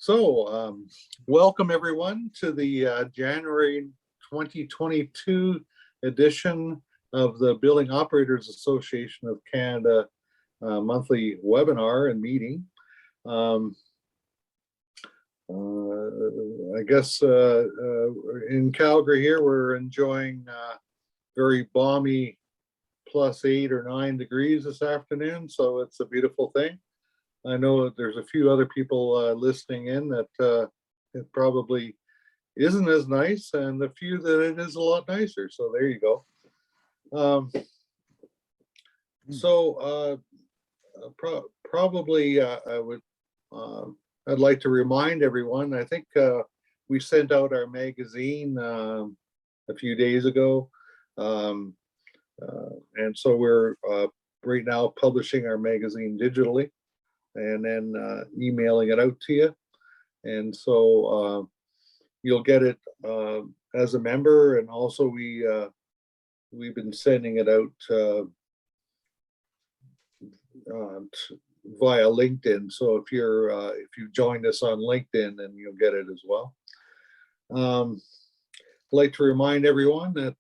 Welcome everyone to the January 2022 edition of the Building Operators Association of Canada monthly webinar and meeting. I guess in Calgary here, we're enjoying very balmy +8 or 9 degrees this afternoon, so it's a beautiful thing. I know that there's a few other people listening in that it probably isn't as nice, and the few that it is a lot nicer. So there you go. Probably I'd like to remind everyone. I think we sent out our magazine a few days ago, and so we're right now publishing our magazine digitally, and then emailing it out to you. And so you'll get it as a member, and also we've been sending it out via LinkedIn. So if you've joined us on LinkedIn, then you'll get it as well. I'd like to remind everyone that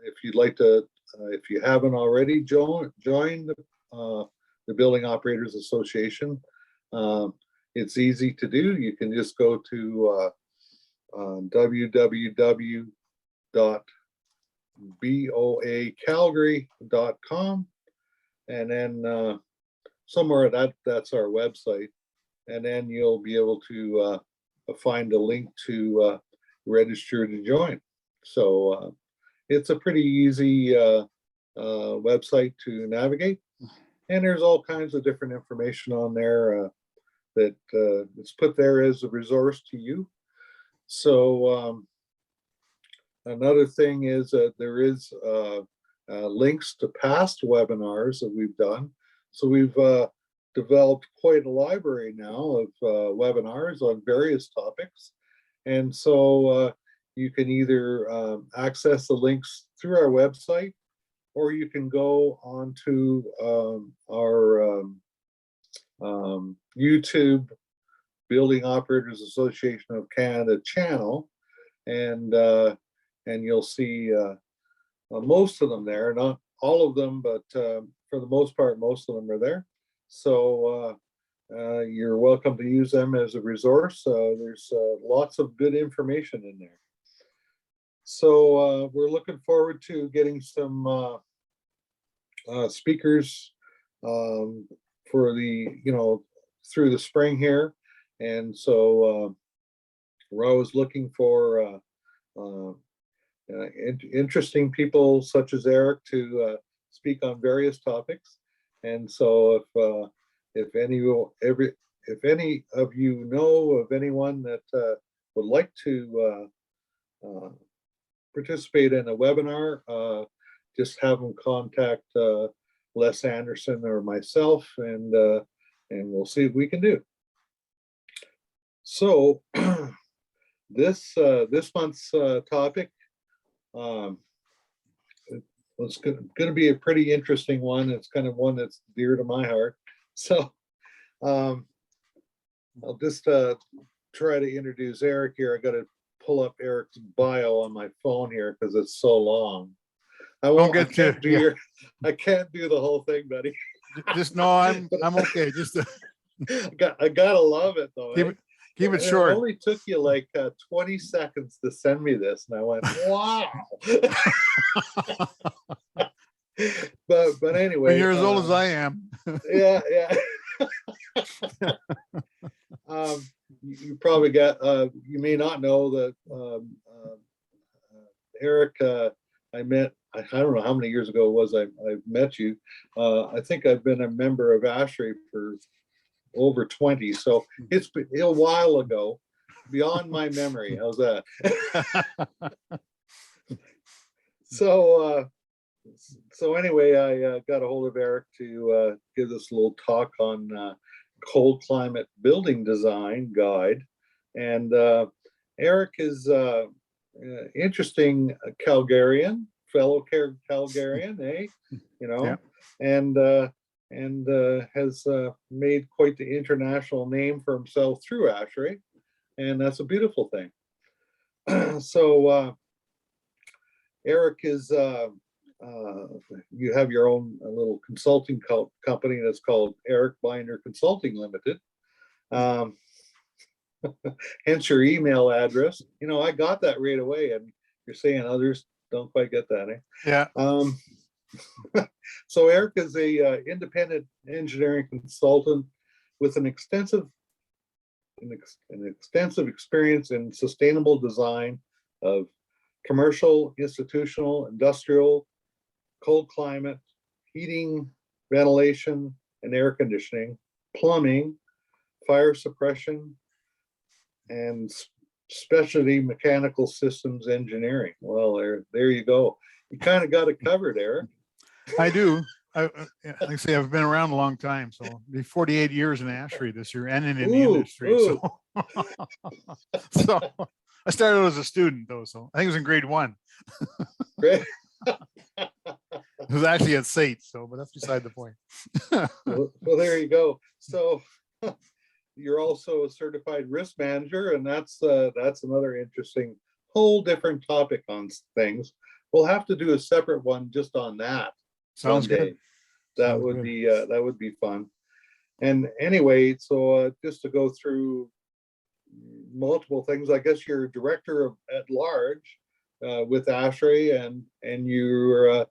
if you'd like to, if you haven't already joined the Building Operators Association, it's easy to do. You can just go to www.boacalgary.com, and then somewhere that's our website, and then you'll be able to find a link to register to join. So it's a pretty easy website to navigate. And there's all kinds of different information on there that is put there as a resource to you. So another thing is that there is links to past webinars that we've done. So we've developed quite a library now of webinars on various topics. And so you can either access the links through our website, or you can go onto our YouTube Building Operators Association of Canada channel, and you'll see most of them there. Not all of them, but for the most part, most of them are there. So you're welcome to use them as a resource. There's lots of good information in there. So we're looking forward to getting some speakers for the, through the spring here. And so we're always looking for interesting people such as Erich to speak on various topics. And so if any of you know of anyone that would like to participate in a webinar, just have them contact Les Anderson or myself, and we'll see what we can do. So this month's topic, it's going to be a pretty interesting one. It's kind of one that's dear to my heart. So I'll just try to introduce Erich here. I got to pull up Erich's bio on my phone here because it's so long. I can't do the whole thing, buddy. Just no, I'm okay. Just I gotta love it though. Keep it short. It only took you like 20 seconds to send me this, and I went, wow. but anyway, when you're as old as I am. Yeah. You probably got, you may not know that Erich, I met, I don't know how many years ago it was I met you. I think I've been a member of ASHRAE for over 20, so it's been a while ago, beyond my memory. How's that? So anyway, I got a hold of Erich to give this little talk on cold climate building design guide. And Erich is interesting Calgarian, fellow Calgarian, eh? Yeah. And and has made quite the international name for himself through ASHRAE, and that's a beautiful thing. So Erich is, you have your own little consulting company that's called Erich Binder Consulting Limited. Hence your email address. You know, I got that right away, and you're saying others don't quite get that, eh? Yeah. So Erich is a independent engineering consultant with an extensive experience in sustainable design of commercial, institutional, industrial, cold climate, heating, ventilation, and air conditioning, plumbing, fire suppression, and specialty mechanical systems engineering. Well, there you go. You kind of got it covered, Erich. I do. Like I say, I've been around a long time, so I'll be 48 years in ASHRAE this year, and in the industry. So, so I started out as a student, though, so I think it was in grade 1. Great. It was actually at SAIT, so, but that's beside the point. Well, there you go. So you're also a certified risk manager, and that's another interesting, whole different topic on things. We'll have to do a separate one just on that. Sounds good. That would be fun. And anyway, so just to go through multiple things, I guess you're director at large with ASHRAE, and you're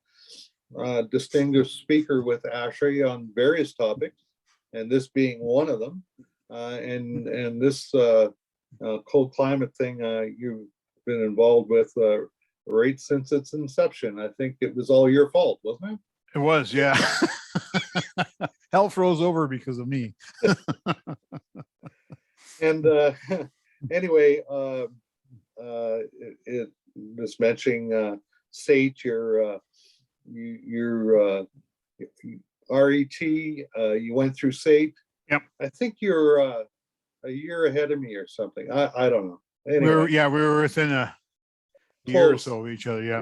a distinguished speaker with ASHRAE on various topics, and this being one of them. And this cold climate thing you've been involved with right since its inception. I think it was all your fault, wasn't it? It was, yeah. Hell froze over because of me. And anyway, just mentioning SAIT, your RET, you went through SAIT. Yep. I think you're a year ahead of me or something. I don't know. Anyway. We were within a year or so of each other. Yeah.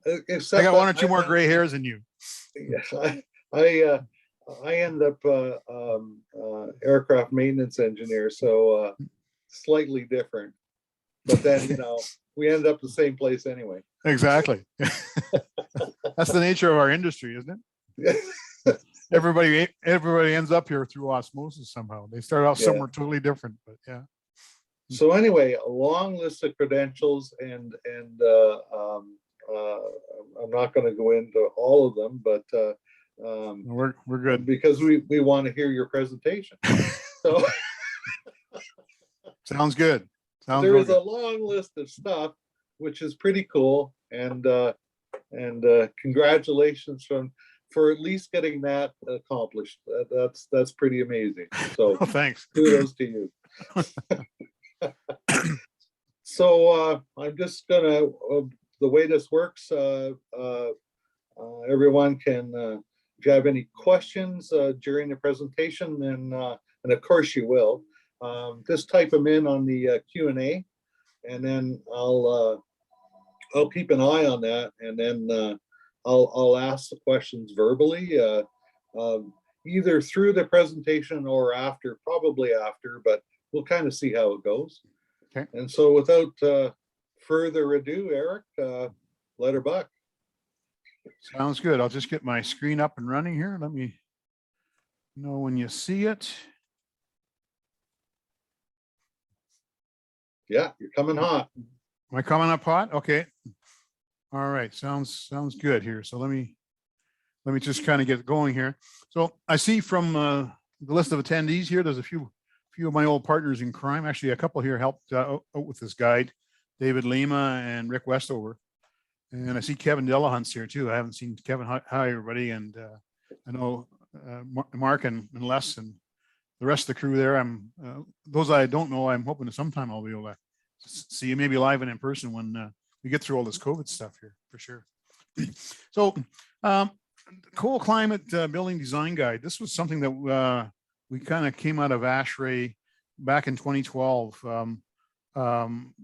I got one or two more gray hairs than you. Yes, I end up aircraft maintenance engineer, so slightly different. But then, you know, we end up the same place anyway. Exactly. That's the nature of our industry, isn't it? Everybody ends up here through osmosis somehow. They start off somewhere totally different, but yeah. So anyway, a long list of credentials, and I'm not going to go into all of them, but we're good because we want to hear your presentation. So sounds good. There is a long list of stuff, which is pretty cool, and congratulations for at least getting that accomplished. That's pretty amazing. So thanks. Kudos to you. So I'm just gonna. The way this works, everyone can, if you have any questions during the presentation, and of course you will, just type them in on the Q&A, and then I'll keep an eye on that, and then I'll ask the questions verbally, either through the presentation or after, probably after, but we'll kind of see how it goes. Okay. And so without further ado, Erich, let her buck. Sounds good. I'll just get my screen up and running here. Let me know when you see it. Yeah, you're coming hot. Am I coming up hot? Okay. All right. Sounds good here. So let me just kind of get going here. So I see from the list of attendees here, there's a few of my old partners in crime. Actually, a couple here helped out with this guide. David Lima and Rick Westover. And I see Kevin Delahunt's here too. I haven't seen Kevin. Hi, everybody. And I know Mark and Les and the rest of the crew there. Those I don't know, I'm hoping that sometime I'll be able to see you maybe live and in person when we get through all this COVID stuff here, for sure. So cold climate building design guide. This was something that we kind of came out of ASHRAE back in 2012.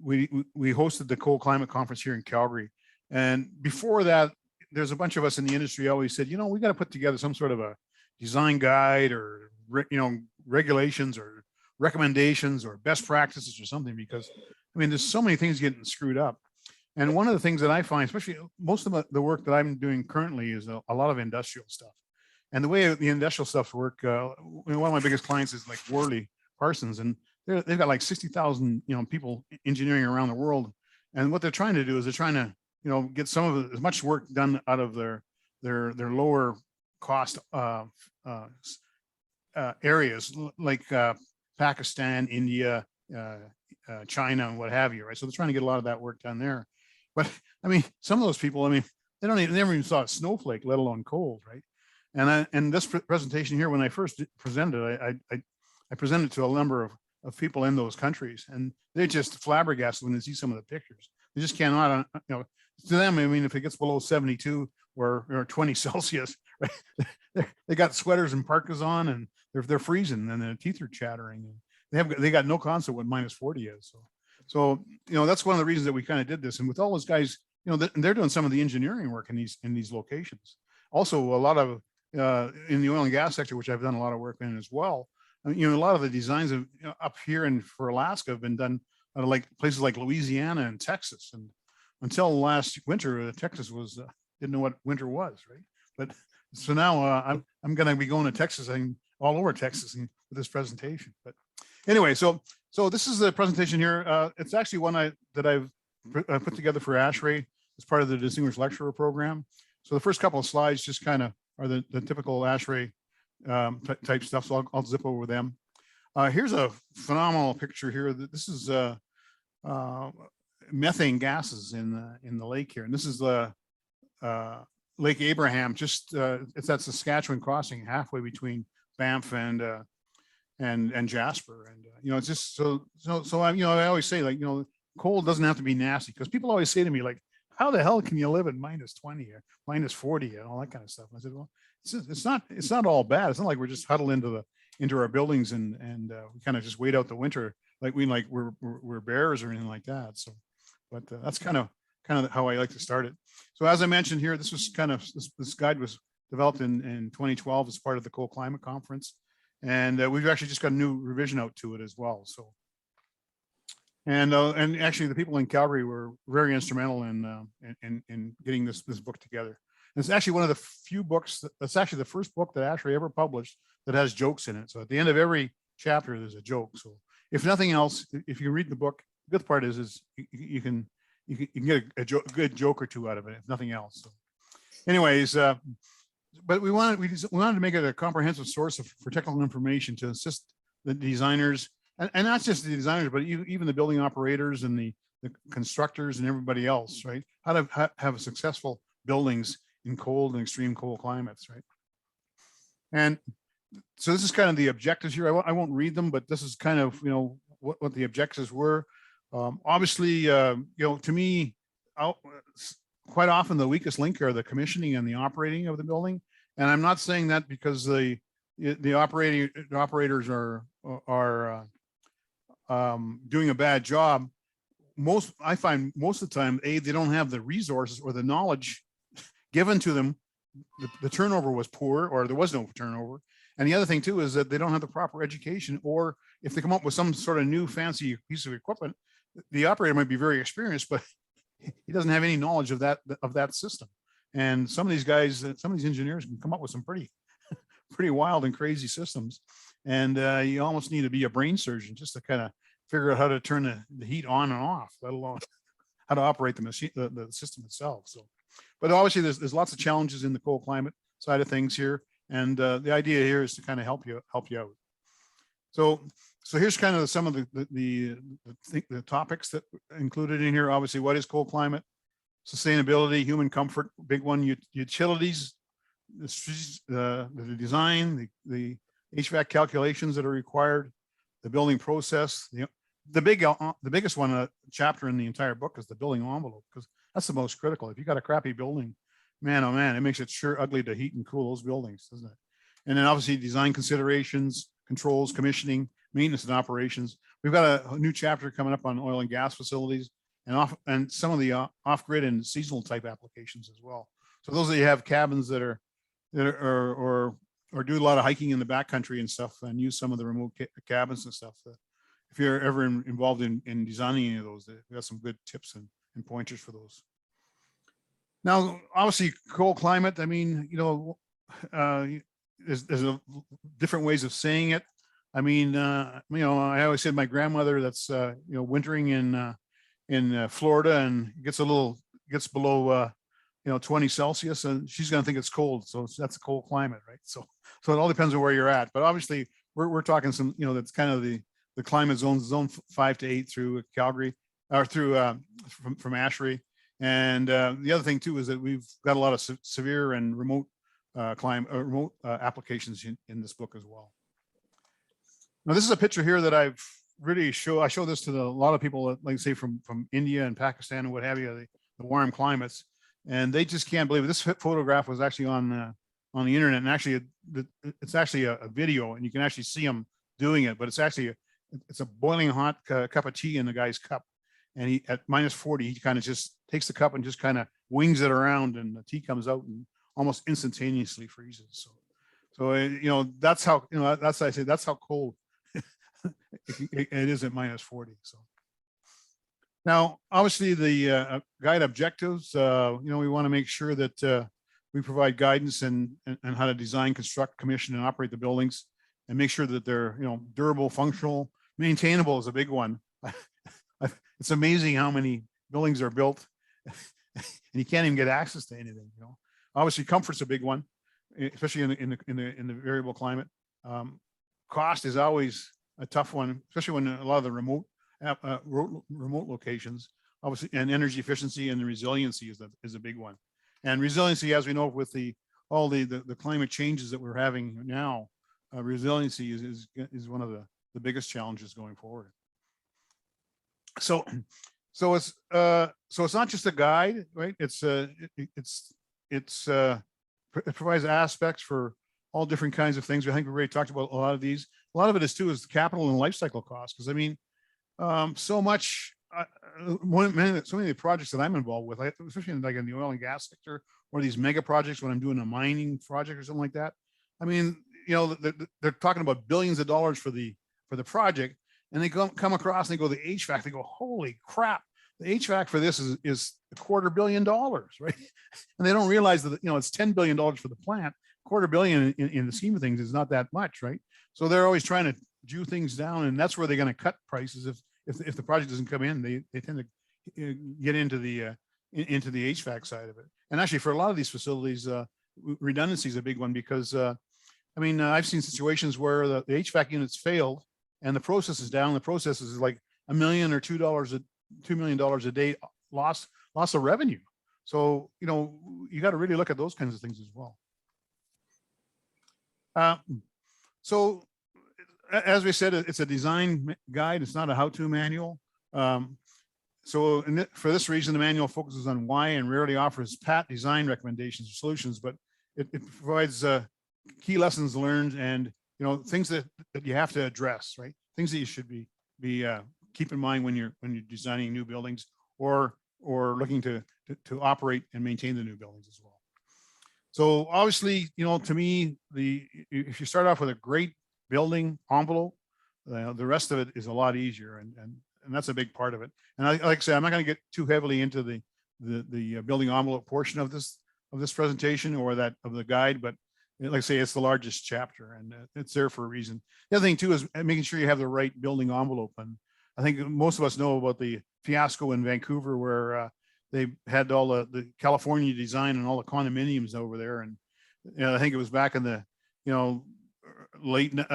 We hosted the cold climate conference here in Calgary, and before that, there's a bunch of us in the industry always said, we got to put together some sort of a design guide or, regulations or recommendations or best practices or something, because there's so many things getting screwed up. And one of the things that I find, especially most of the work that I'm doing currently, is a lot of industrial stuff. And the way the industrial stuff work, one of my biggest clients is like Worley Parsons, and they've got like 60,000, people engineering around the world. And what they're trying to do is they're trying to, get some of as much work done out of their lower cost areas like Pakistan, India, China, and what have you, right? So they're trying to get a lot of that work done there. But some of those people, they never even saw a snowflake, let alone cold, right? And this presentation here, when I first presented, I presented to a number of people in those countries, and they're just flabbergasted when they see some of the pictures. They just cannot, to them, if it gets below 72 or 20 Celsius, right, they got sweaters and parkas on, and they're freezing, and their teeth are chattering. And they got no concept what minus 40 is. So that's one of the reasons that we kind of did this. And with all those guys, they're doing some of the engineering work in these locations. Also, a lot of in the oil and gas sector, which I've done a lot of work in as well. A lot of the designs of up here and for Alaska have been done out of like places like Louisiana and Texas. And until last winter, Texas was didn't know what winter was, right? But so now I'm going to be going to Texas and all over Texas with this presentation. But anyway, so this is the presentation here. It's actually one that I've put together for ASHRAE as part of the Distinguished Lecturer Program. So the first couple of slides just kind of are the typical ASHRAE type stuff. So I'll zip over them. Here's a phenomenal picture here. This is methane gases in the lake here, and this is the Lake Abraham. Just it's that Saskatchewan crossing, halfway between Banff and Jasper. And it's just so I always say, like, cold doesn't have to be nasty, because people always say to me, like, how the hell can you live at minus 20 or minus 40 and all that kind of stuff? And I said, well, it's not all bad. It's not like we're just huddled into our buildings and we kind of just wait out the winter like we're bears or anything like that. So, but that's kind of how I like to start it. So as I mentioned here, this was this guide was developed in 2012 as part of the Cold Climate Conference, and we've actually just got a new revision out to it as well. So. And actually, the people in Calgary were very instrumental in getting this book together. And it's actually one of the few books that's actually the first book that ASHRAE ever published that has jokes in it. So at the end of every chapter, there's a joke. So if nothing else, if you read the book, the good part is you can get a good joke or two out of it, if nothing else. So anyways, but we wanted to make it a comprehensive source for technical information to assist the designers. And not just the designers, but even the building operators and the constructors and everybody else, right? How to have successful buildings in cold and extreme cold climates, right? And so this is kind of the objectives here. I won't read them, but this is kind of, what the objectives were. Obviously, to me, quite often the weakest link are the commissioning and the operating of the building. And I'm not saying that because the operators are doing a bad job. I find most of the time, they don't have the resources or the knowledge given to them. The turnover was poor, or there was no turnover. And the other thing too is that they don't have the proper education, or if they come up with some sort of new fancy piece of equipment, the operator might be very experienced, but he doesn't have any knowledge of that system. And some of these guys, some of these engineers can come up with some pretty wild and crazy systems. And you almost need to be a brain surgeon just to kind of figure out how to turn the heat on and off, let alone how to operate the machine, the system itself. So, but obviously there's lots of challenges in the cold climate side of things here. And the idea here is to kind of help you out. So here's kind of some of the topics that included in here. Obviously, what is cold climate? Sustainability, human comfort, big one, utilities, the design, the HVAC calculations that are required, the building process. The biggest one, chapter in the entire book, is the building envelope, because that's the most critical. If you got a crappy building, man, oh man, it makes it sure ugly to heat and cool those buildings, doesn't it? And then obviously design considerations, controls, commissioning, maintenance, and operations. We've got a new chapter coming up on oil and gas facilities and some of the off-grid and seasonal type applications as well. So those of you have cabins that are or do a lot of hiking in the backcountry and stuff, and use some of the remote cabins and stuff. If you're ever involved in designing any of those, we got some good tips and pointers for those. Now, obviously, cold climate. I mean, there's different ways of saying it. I mean, I always said my grandmother that's wintering in Florida and gets below 20 Celsius, and she's going to think it's cold. So that's a cold climate, right? So it all depends on where you're at. But obviously, we're talking some, that's kind of the climate zone 5 to 8 through Calgary, or through from ASHRAE. And the other thing too is that we've got a lot of severe and remote remote applications in this book as well. Now, this is a picture here that I've really I show this to a lot of people, like say from India and Pakistan and what have you, the warm climates, and they just can't believe it. This photograph was actually on the internet, and actually it's actually a video, and you can actually see them doing it. But it's actually it's a boiling hot cup of tea in the guy's cup, and he at -40, he kind of just takes the cup and just kind of wings it around, and the tea comes out and almost instantaneously freezes. So that's how that's how cold it is at -40. So now, obviously, the guide objectives, we want to make sure that we provide guidance and how to design, construct, commission, and operate the buildings, and make sure that they're durable, functional, maintainable is a big one. It's amazing how many buildings are built and you can't even get access to anything. Obviously, comfort's a big one, especially in the variable climate. Cost is always a tough one, especially when a lot of the remote locations, obviously, and energy efficiency and the resiliency is a big one. And resiliency, as we know, with all the climate changes that we're having now, resiliency is one of the biggest challenges going forward. So it's not just a guide, right? It provides aspects for all different kinds of things. I think we already talked about a lot of these. A lot of it is capital and life cycle costs. Because I mean, so many of the projects that I'm involved with, especially in the oil and gas sector, or these mega projects when I'm doing a mining project or something like that. I mean, they're talking about billions of dollars for the project, and they come across and they go the HVAC. They go, holy crap! The HVAC for this is $250 million, right? And they don't realize that it's $10 billion for the plant. $250 million in the scheme of things is not that much, right? So they're always trying to Jew things down, and that's where they're going to cut prices if the project doesn't come in. They tend to get into the HVAC side of it. And actually, for a lot of these facilities, redundancy is a big one because I've seen situations where the HVAC units failed and the process is down. The process is like $1 million or $2 million a day loss of revenue. So you got to really look at those kinds of things as well. So as we said, it's a design guide. It's not a how-to manual. For this reason, the manual focuses on why and rarely offers pat design recommendations or solutions, but it provides key lessons learned and things that you have to address, right? Things that you should be keep in mind when you're designing new buildings or looking to operate and maintain the new buildings as well. So obviously, to me, if you start off with a great building envelope, the rest of it is a lot easier, and that's a big part of it. And like I said, I'm not going to get too heavily into the building envelope portion of this presentation or that of the guide, but like I say, it's the largest chapter, and it's there for a reason. The other thing too is making sure you have the right building envelope, and I think most of us know about the fiasco in Vancouver where they had all the California design and all the condominiums over there, and I think it was back in the late in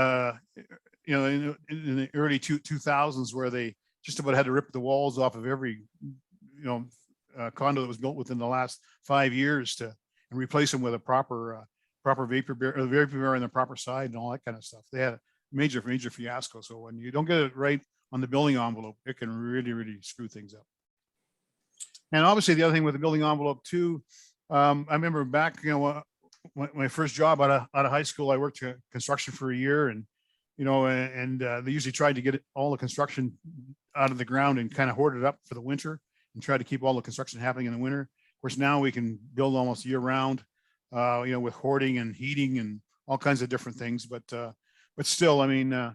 the early 2000s where they just about had to rip the walls off of every condo that was built within the last 5 years and replace them with a proper vapor barrier on the proper side and all that kind of stuff. They had a major fiasco. So when you don't get it right on the building envelope, it can really screw things up. And obviously the other thing with the building envelope too, I remember back, my first job out of high school, I worked construction for a year, and they usually tried to get all the construction out of the ground and kind of hoard it up for the winter and try to keep all the construction happening in the winter. course, now we can build almost year round, with hoarding and heating and all kinds of different things. But still, I mean,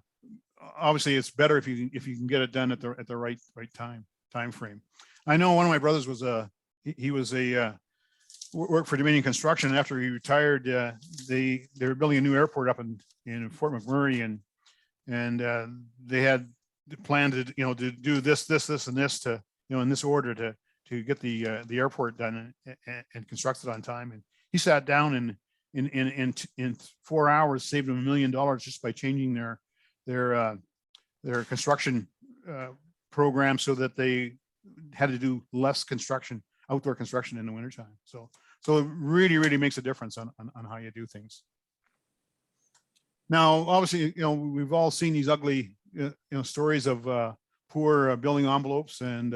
obviously it's better if you can get it done at the right time frame. I know one of my brothers was he was worked for Dominion Construction, and after he retired, they were building a new airport up in Fort McMurray, and they had planned to do this and this to in this order to get the airport done and constructed on time. And he sat down in 4 hours, saved them $1 million just by changing their construction program so that they had to do less outdoor construction in the wintertime. So it really makes a difference on how you do things. Now, obviously, we've all seen these ugly, stories of poor building envelopes and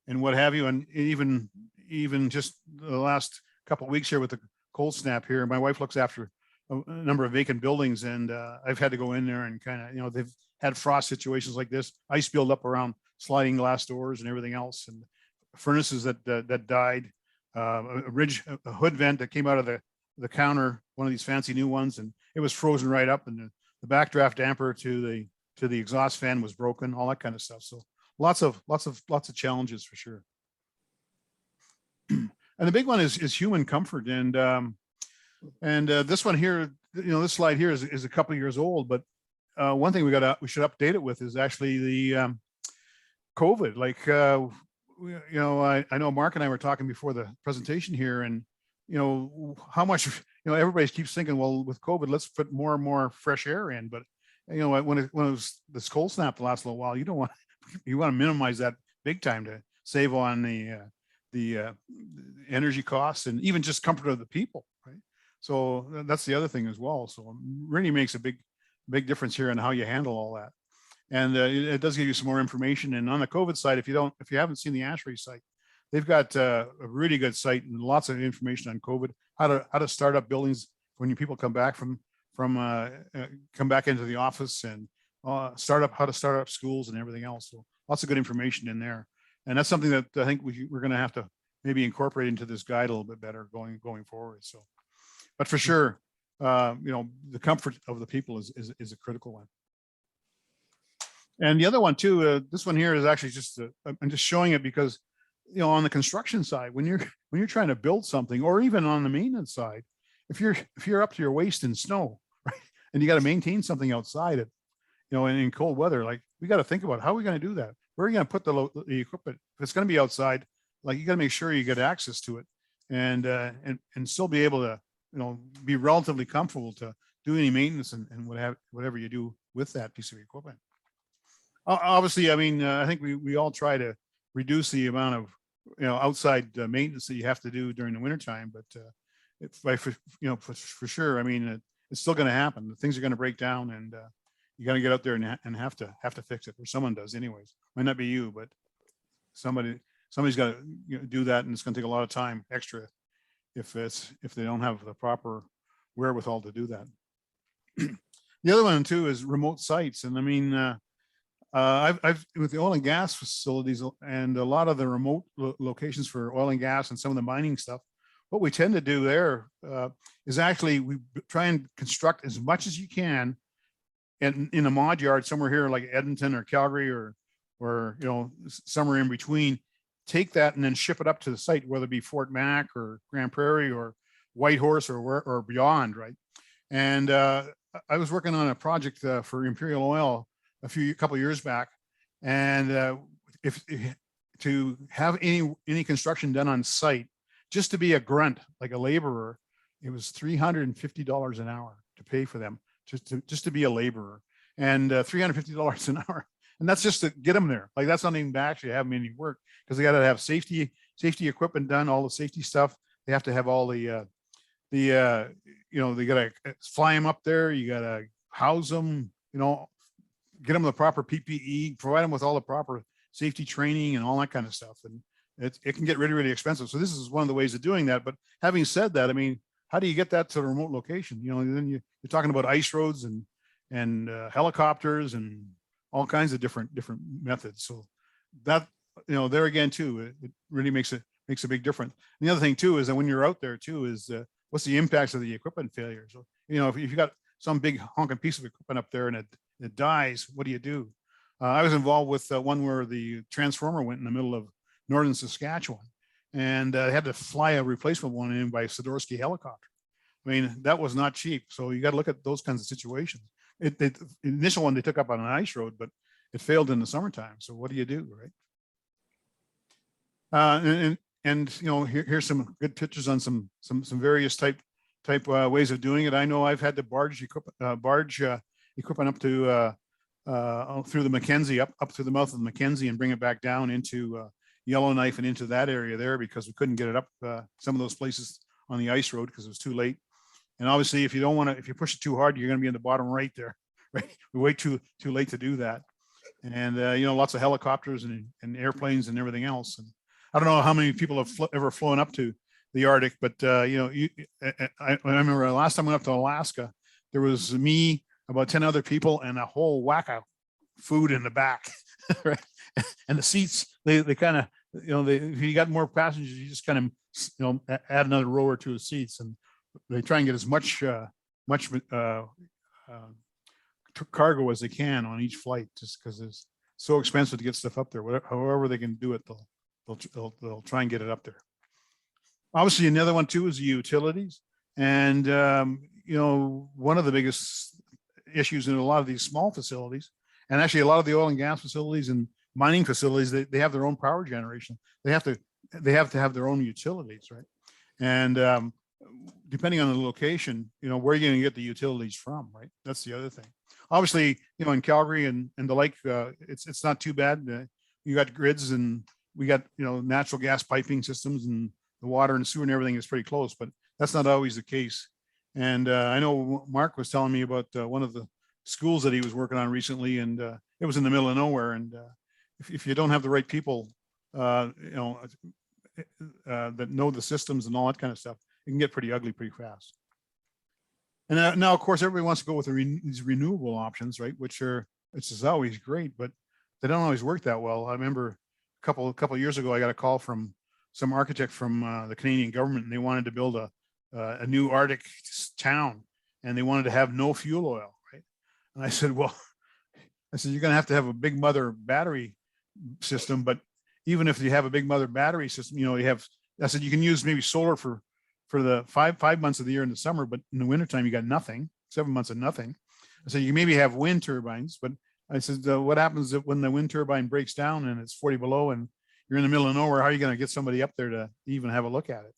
what have you. And even just the last couple of weeks here with the cold snap here, my wife looks after a number of vacant buildings, and I've had to go in there and kind of, they've had frost situations like this, ice build up around sliding glass doors and everything else, and furnaces that died, a hood vent that came out of the counter, one of these fancy new ones, and it was frozen right up, and the backdraft damper to the exhaust fan was broken, all that kind of stuff. So lots of challenges for sure. And the big one is human comfort. And this one here, this slide here is a couple of years old, but one thing we should update it with is actually the COVID. Like, I know Mark and I were talking before the presentation here, and how much, everybody keeps thinking, well, with COVID, let's put more and more fresh air in. But when it was this cold snap the last little while, you want to minimize that big time to save on the energy costs and even just comfort of the people, right? So that's the other thing as well. So it really makes a big difference here in how you handle all that. And it does give you some more information. And on the COVID side, if you haven't seen the ASHRAE site, they've got a really good site and lots of information on COVID, how to start up buildings when your people come back come back into the office, and how to start up schools and everything else. So lots of good information in there. And that's something that I think we're going to have to maybe incorporate into this guide a little bit better going forward. So, but for sure, the comfort of the people is a critical one. And the other one too, this one here is actually I'm just showing it because, on the construction side, when you're trying to build something, or even on the maintenance side, if you're up to your waist in snow, right, and you got to maintain something outside it, in cold weather, like we got to think about how are we going to do that? Where are you going to put the equipment? If it's going to be outside, like you got to make sure you get access to it, and still be able to, be relatively comfortable to do any maintenance and whatever you do with that piece of equipment. Obviously, I mean, I think we all try to reduce the amount of outside maintenance that you have to do during the wintertime, but for sure, I mean, it's still going to happen. Things are going to break down, and you got to get out there and have to fix it, or someone does anyways. Might not be you, but somebody's got to do that, and it's going to take a lot of time extra if they don't have the proper wherewithal to do that. The other one too is remote sites, and I mean, I've with the oil and gas facilities and a lot of the remote locations for oil and gas and some of the mining stuff, what we tend to do there is actually we try and construct as much as you can in a mod yard somewhere here like Edmonton or Calgary or somewhere in between. Take that and then ship it up to the site, whether it be Fort Mac or Grand Prairie or Whitehorse or beyond, right? And I was working on a project for Imperial Oil a couple of years back, and to have any construction done on site, just to be a grunt, like a laborer, it was $350 an hour to pay for them just to be a laborer, and $350 an hour, and that's just to get them there. Like that's not even to actually have them any work, because they got to have safety equipment done, all the safety stuff. They have to have all they got to fly them up there. You got to house them, get them the proper PPE, provide them with all the proper safety training and all that kind of stuff. And it can get really, really expensive. So this is one of the ways of doing that. But having said that, I mean, how do you get that to a remote location? Then you're talking about ice roads and helicopters and all kinds of different methods. So that, there again too, it really makes a makes a big difference. And the other thing too is that when you're out there too is what's the impacts of the equipment failure. So if you got some big honking piece of equipment up there and it dies, what do you do? I was involved with one where the transformer went in the middle of northern Saskatchewan, and had to fly a replacement one in by Sikorsky helicopter. I mean, that was not cheap. So you got to look at those kinds of situations. The initial one they took up on an ice road, but it failed in the summertime. So what do you do, right? Here's some good pictures on some various type ways of doing it. I know I've had to barge equipment up to through the Mackenzie, up through the mouth of the Mackenzie, and bring it back down into Yellowknife and into that area there, because we couldn't get it up some of those places on the ice road because it was too late. And obviously, if you push it too hard, you're going to be in the bottom right there. Right, we wait too late to do that. And lots of helicopters and airplanes and everything else. And I don't know how many people have ever flown up to the Arctic, but I remember last time I went up to Alaska, there was me, about 10 other people, and a whole whack of food in the back, right? And the seats, they kind of, if you got more passengers, you just kind of, add another row or two of seats, and they try and get as much cargo as they can on each flight, just because it's so expensive to get stuff up there. However they can do it, they'll try and get it up there. Obviously, another one too is the utilities, and one of the biggest issues in a lot of these small facilities, and actually a lot of the oil and gas facilities and mining facilities, they have their own power generation. They have to have their own utilities, right? And depending on the location, where you're going to get the utilities from, right? That's the other thing. Obviously, in Calgary and the lake, it's not too bad. You got grids, and we got natural gas piping systems, and the water and sewer and everything is pretty close, but that's not always the case. And I know Mark was telling me about one of the schools that he was working on recently, and it was in the middle of nowhere. And if you don't have the right people, that know the systems and all that kind of stuff, it can get pretty ugly pretty fast. And now, of course, everybody wants to go with these renewable options, right? Which is always great, but they don't always work that well. I remember a couple of years ago, I got a call from some architect from the Canadian government, and they wanted to build a new Arctic town, and they wanted to have no fuel oil, right? And I said, well, you're going to have a big mother battery system, but even if you have a big mother battery system, I said, you can use maybe solar for the five months of the year in the summer, but in the wintertime, you got nothing, 7 months of nothing. I said, you maybe have wind turbines, but I said, what happens when the wind turbine breaks down and it's 40 below and you're in the middle of nowhere? How are you going to get somebody up there to even have a look at it?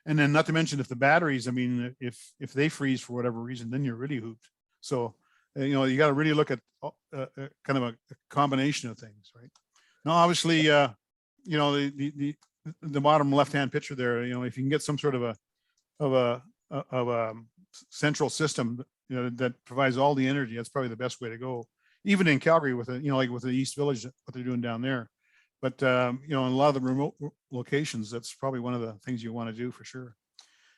And then not to mention if the batteries, I mean, if they freeze for whatever reason, then you're really hooped. So, you got to really look at kind of a combination of things, right? Now, obviously, the bottom left-hand picture there, if you can get some sort of a central system, that provides all the energy, that's probably the best way to go. Even in Calgary with like with the East Village, what they're doing down there. But, in a lot of the remote locations, that's probably one of the things you want to do for sure.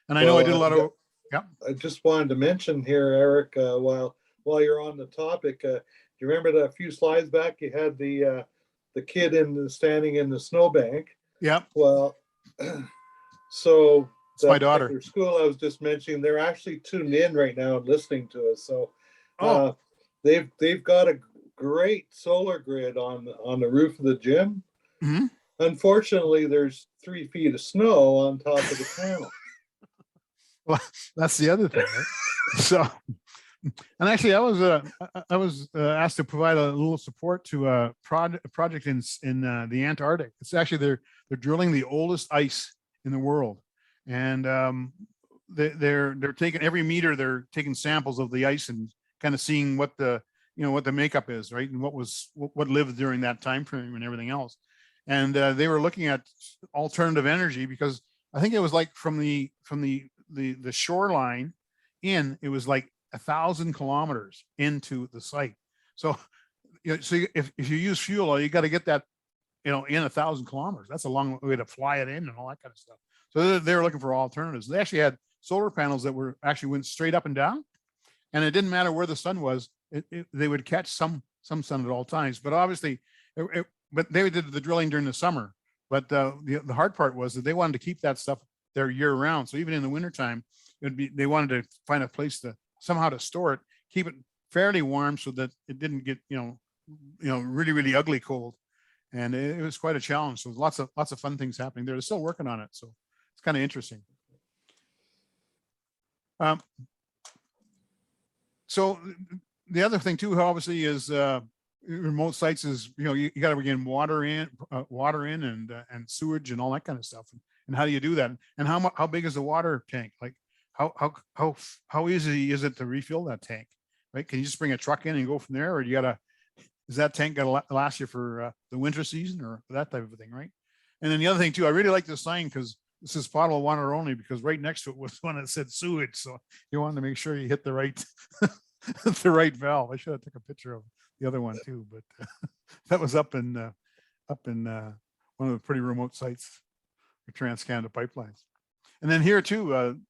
And I know I did a lot of, yeah. I just wanted to mention here, Eric, while you're on the topic, do you remember that a few slides back, you had the kid standing in the snowbank? Yeah. Well, so it's my daughter. School I was just mentioning, they're actually tuned in right now and listening to us. So they've got a great solar grid on the roof of the gym. Mm-hmm. Unfortunately, there's 3 feet of snow on top of the panel. Well, that's the other thing, right? So, and actually, I was asked to provide a little support to a project in the Antarctic. It's actually they're drilling the oldest ice in the world, and they're taking every meter. They're taking samples of the ice and kind of seeing what the makeup is, right, and what lived during that time frame and everything else. And they were looking at alternative energy, because I think it was like from the shoreline in, it was like 1,000 kilometers into the site. So, so if you use fuel oil, you got to get that, in 1,000 kilometers. That's a long way to fly it in and all that kind of stuff. So they were looking for alternatives. They actually had solar panels that went straight up and down, and it didn't matter where the sun was. They would catch some sun at all times. But obviously, but they did the drilling during the summer. But the hard part was that they wanted to keep that stuff there year round. So even in the wintertime, they wanted to find a place to somehow to store it, keep it fairly warm so that it didn't get, really, really ugly cold. And it was quite a challenge. So lots of fun things happening there. They're still working on it. So it's kind of interesting. So the other thing too, obviously, is remote sites is, you got to bring water in and sewage and all that kind of stuff. And how do you do that? And how big is the water tank? Like how easy is it to refill that tank? Right? Can you just bring a truck in and go from there, or is that tank got to last you for the winter season or that type of thing, right? And then the other thing too, I really like this sign because this is potable water only, because right next to it was one that said sewage. So you wanted to make sure you hit the right the right valve. I should have took a picture of the other one too, but that was up in one of the pretty remote sites for Trans-Canada Pipelines. And then here too,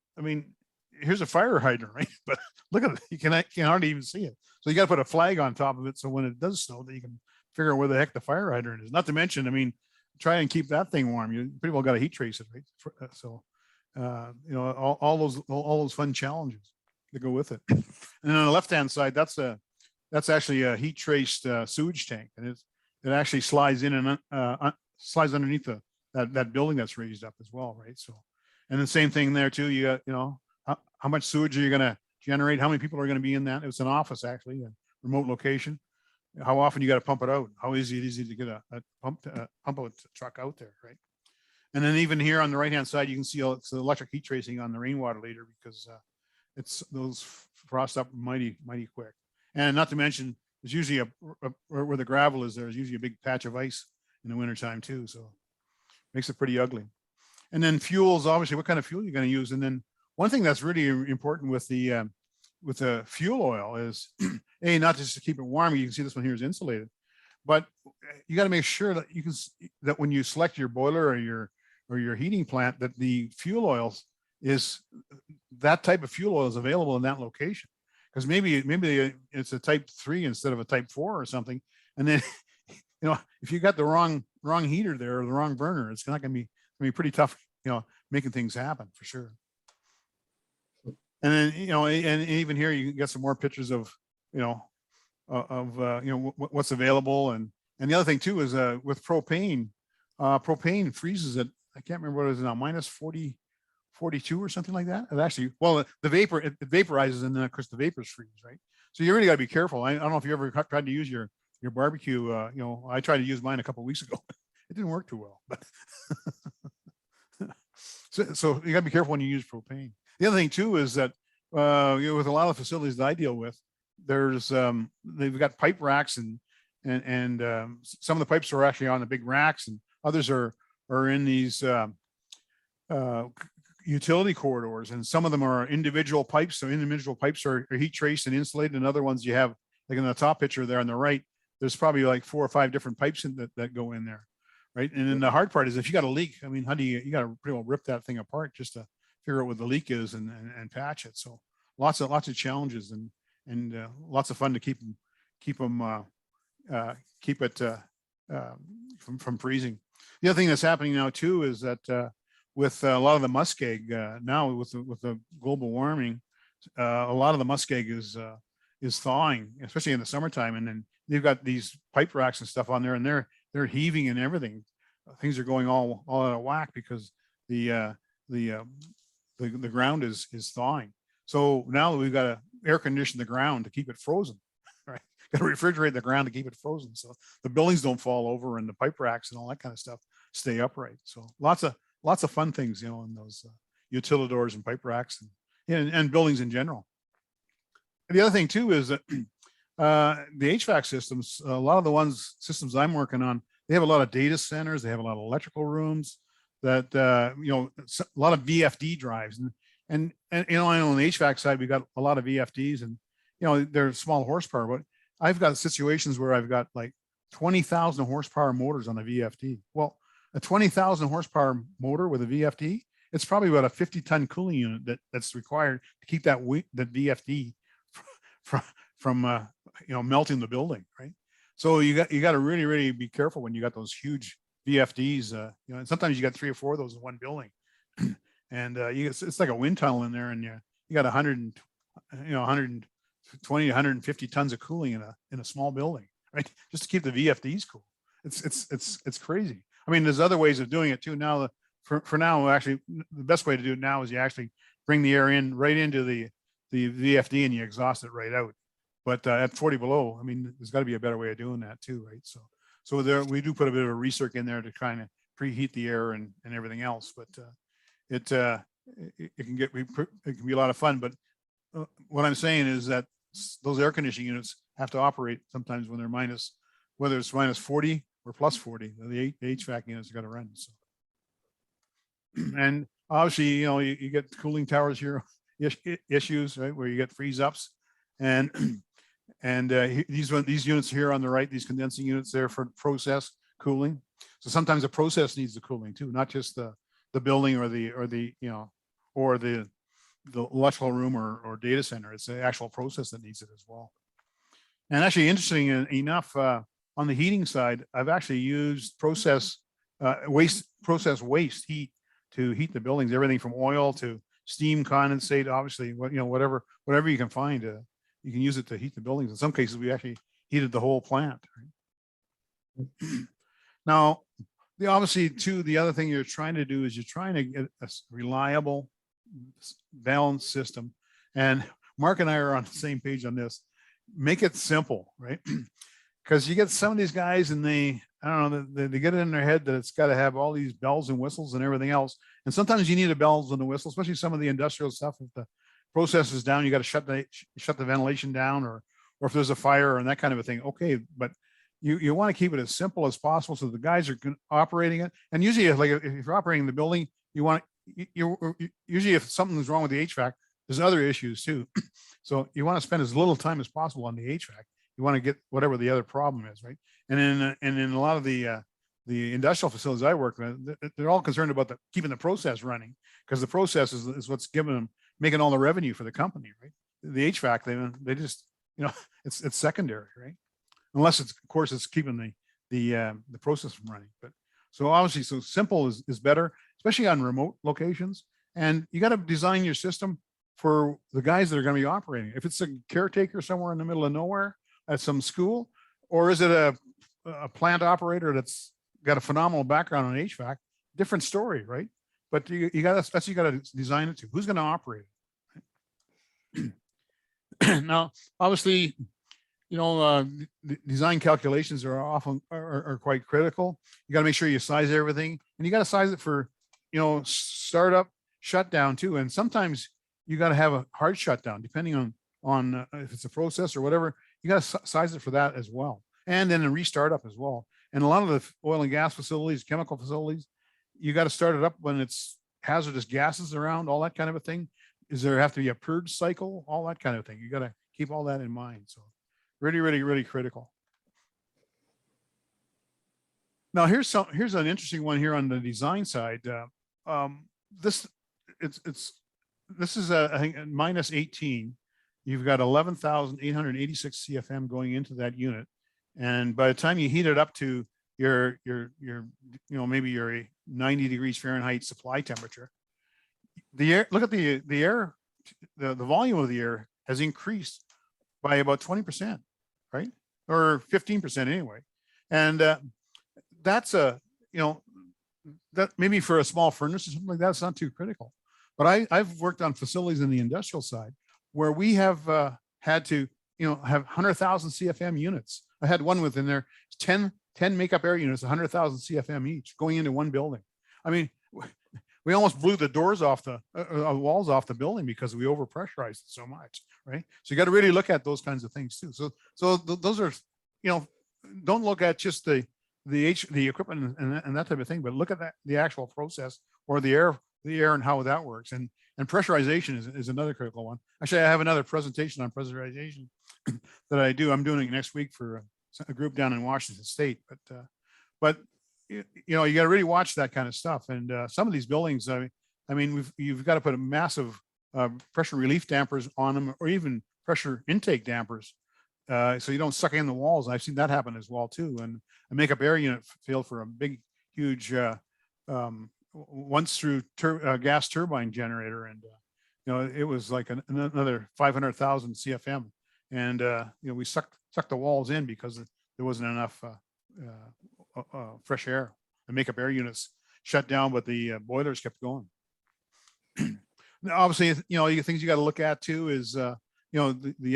here's a fire hydrant, right? But look at it, you can hardly even see it. So you got to put a flag on top of it, so when it does snow, that you can figure out where the heck the fire hydrant is. Not to mention, try and keep that thing warm. You pretty well got to heat trace it, right? So, all those fun challenges that go with it. And then on the left-hand side, that's actually a heat traced sewage tank, and it actually slides in and slides underneath that building that's raised up as well, right? So, and the same thing there too. You got, how much sewage are you going to generate? How many people are going to be in that? It's an office, actually, a remote location. How often you got to pump it out? How easy it is to get a pump out truck out there, right? And then even here on the right-hand side, you can see it's the electric heat tracing on the rainwater leader, because those frost up mighty quick. And not to mention, there's usually where the gravel is, there's usually a big patch of ice in the wintertime too. So makes it pretty ugly. And then fuels, obviously, what kind of fuel you're going to use. And then one thing that's really important with the fuel oil is not just to keep it warm. You can see this one here is insulated, but you got to make sure that that when you select your boiler or your heating plant, that the fuel oil is that type of fuel oil is available in that location. Because maybe it's a type 3 instead of a type 4 or something. And then, if you got the wrong heater there or the wrong burner, it's not going to be pretty tough, making things happen for sure. And then, and even here you get some more pictures of, what's available. And the other thing too is with propane, propane freezes at, I can't remember what it is now, minus 42 or something like that. It actually, well, the vapor, it vaporizes, and then of course the vapors freeze, right? So you really got to be careful. I don't know if you ever tried to use your barbecue. I tried to use mine a couple of weeks ago. It didn't work too well, but so you got to be careful when you use propane. The other thing too is that with a lot of facilities that I deal with, there's they've got pipe racks and some of the pipes are actually on the big racks, and others are in these utility corridors, and some of them are individual pipes. So individual pipes are heat traced and insulated, and other ones you have, like in the top picture there on the right, there's probably like 4 or 5 different pipes that go in there, right? And then the hard part is if you got a leak, how do you got to pretty well rip that thing apart just to figure out what the leak is and patch it. So lots of challenges and lots of fun to keep it from freezing. The other thing that's happening now too is that with a lot of the muskeg now with the global warming, a lot of the muskeg is thawing, especially in the summertime. And then they've got these pipe racks and stuff on there, and they're heaving and everything. Things are going all out of whack because the ground is thawing. So now we've got to air condition the ground to keep it frozen, right? Got to refrigerate the ground to keep it frozen, so the buildings don't fall over and the pipe racks and all that kind of stuff stay upright. So lots of fun things, in those utilidors and pipe racks and buildings in general. And the other thing too is that the HVAC systems, a lot of the systems I'm working on, they have a lot of data centers, they have a lot of electrical rooms that a lot of VFD drives, and I know on the HVAC side we got a lot of VFDs, and they're small horsepower, but I've got situations where I've got like 20,000 horsepower motors on a VFD. Well, a 20,000 horsepower motor with a VFD, it's probably about a 50-ton cooling unit that's required to keep that VFD from melting the building, right? So you got to really be careful when you got those huge VFDs, and sometimes you got 3 or 4 of those in one building. And it's like a wind tunnel in there, and you got 120 to 150 tons of cooling in a small building, right? Just to keep the VFDs cool. It's crazy. I mean, there's other ways of doing it too. Now, for now, actually, the best way to do it now is you actually bring the air in right into the VFD and you exhaust it right out. But at 40 below, I mean, there's got to be a better way of doing that too, right? So there, we do put a bit of a recirc in there to kind of preheat the air and everything else. But it can be a lot of fun. But what I'm saying is that those air conditioning units have to operate sometimes when they're whether it's minus 40 or plus 40, the HVAC units got to run. So, and obviously, you get cooling towers here issues, right, where you get freeze ups, and these units here on the right, these condensing units there for process cooling. So sometimes the process needs the cooling too, not just the building or the electrical room or data center. It's the actual process that needs it as well. And actually, interesting enough, on the heating side, I've actually used process waste heat to heat the buildings, everything from oil to steam, condensate, obviously, whatever you can find, you can use it to heat the buildings. In some cases, we actually heated the whole plant. Right? Now, obviously, too, the other thing you're trying to do is you're trying to get a reliable, balanced system. And Mark and I are on the same page on this. Make it simple, right? Because you get some of these guys and they get it in their head that it's got to have all these bells and whistles and everything else. And sometimes you need a bells and a whistle, especially some of the industrial stuff. If the process is down, you got to shut the ventilation down, or if there's a fire and that kind of a thing. Okay, but you want to keep it as simple as possible so the guys are operating it. And usually, if you're operating the building, usually if something's wrong with the HVAC, there's other issues too. So you want to spend as little time as possible on the HVAC. You want to get whatever the other problem is, right? And in a lot of the industrial facilities I work with, they're all concerned about keeping the process running, because the process is what's making all the revenue for the company, right? The HVAC, they just, it's secondary, right? Unless of course it's keeping the process from running. But so obviously, so simple is better, especially on remote locations. And you got to design your system for the guys that are going to be operating. If it's a caretaker somewhere in the middle of nowhere at some school, or is it a plant operator that's got a phenomenal background on HVAC, different story, right? But you got to design it to. Who's going to operate it? Right? Now, obviously, the design calculations are often quite critical. You got to make sure you size everything, and you got to size it for startup, shutdown too. And sometimes you got to have a hard shutdown, depending on if it's a process or whatever. You got to size it for that as well, and then a restart up as well. And a lot of the oil and gas facilities, chemical facilities, you got to start it up when it's hazardous gases around, all that kind of a thing. Is there have to be a purge cycle, all that kind of thing. You got to keep all that in mind. So really, really, really critical. Now here's an interesting one here on the design side. This is I think minus 18. You've got 11,886 CFM going into that unit, and by the time you heat it up to your maybe your 90 degrees Fahrenheit supply temperature, the air, look at the air, the volume of the air has increased by about 20%, right? Or 15% anyway. And that's that maybe for a small furnace or something like that, it's not too critical. But I've worked on facilities in the industrial side where we have had to, have 100,000 CFM units. I had one within there, 10 makeup air units, 100,000 CFM each going into one building. I mean, we almost blew the doors off the walls off the building because we overpressurized it so much, right? So you got to really look at those kinds of things too. So those are, don't look at just the equipment and that type of thing, but look at the actual process or the air and how that works. And pressurization is another critical one. Actually, I have another presentation on pressurization that I'm doing it next week for a group down in Washington State. But you got to really watch that kind of stuff. And some of these buildings, you've got to put a massive pressure relief dampers on them, or even pressure intake dampers, so you don't suck in the walls. I've seen that happen as well too. And a makeup air unit failed for a big once through gas turbine generator, and it was like another 500,000 CFM, and we sucked the walls in because there wasn't enough fresh air. The makeup air units shut down, but the boilers kept going. Now, obviously, things you got to look at too is the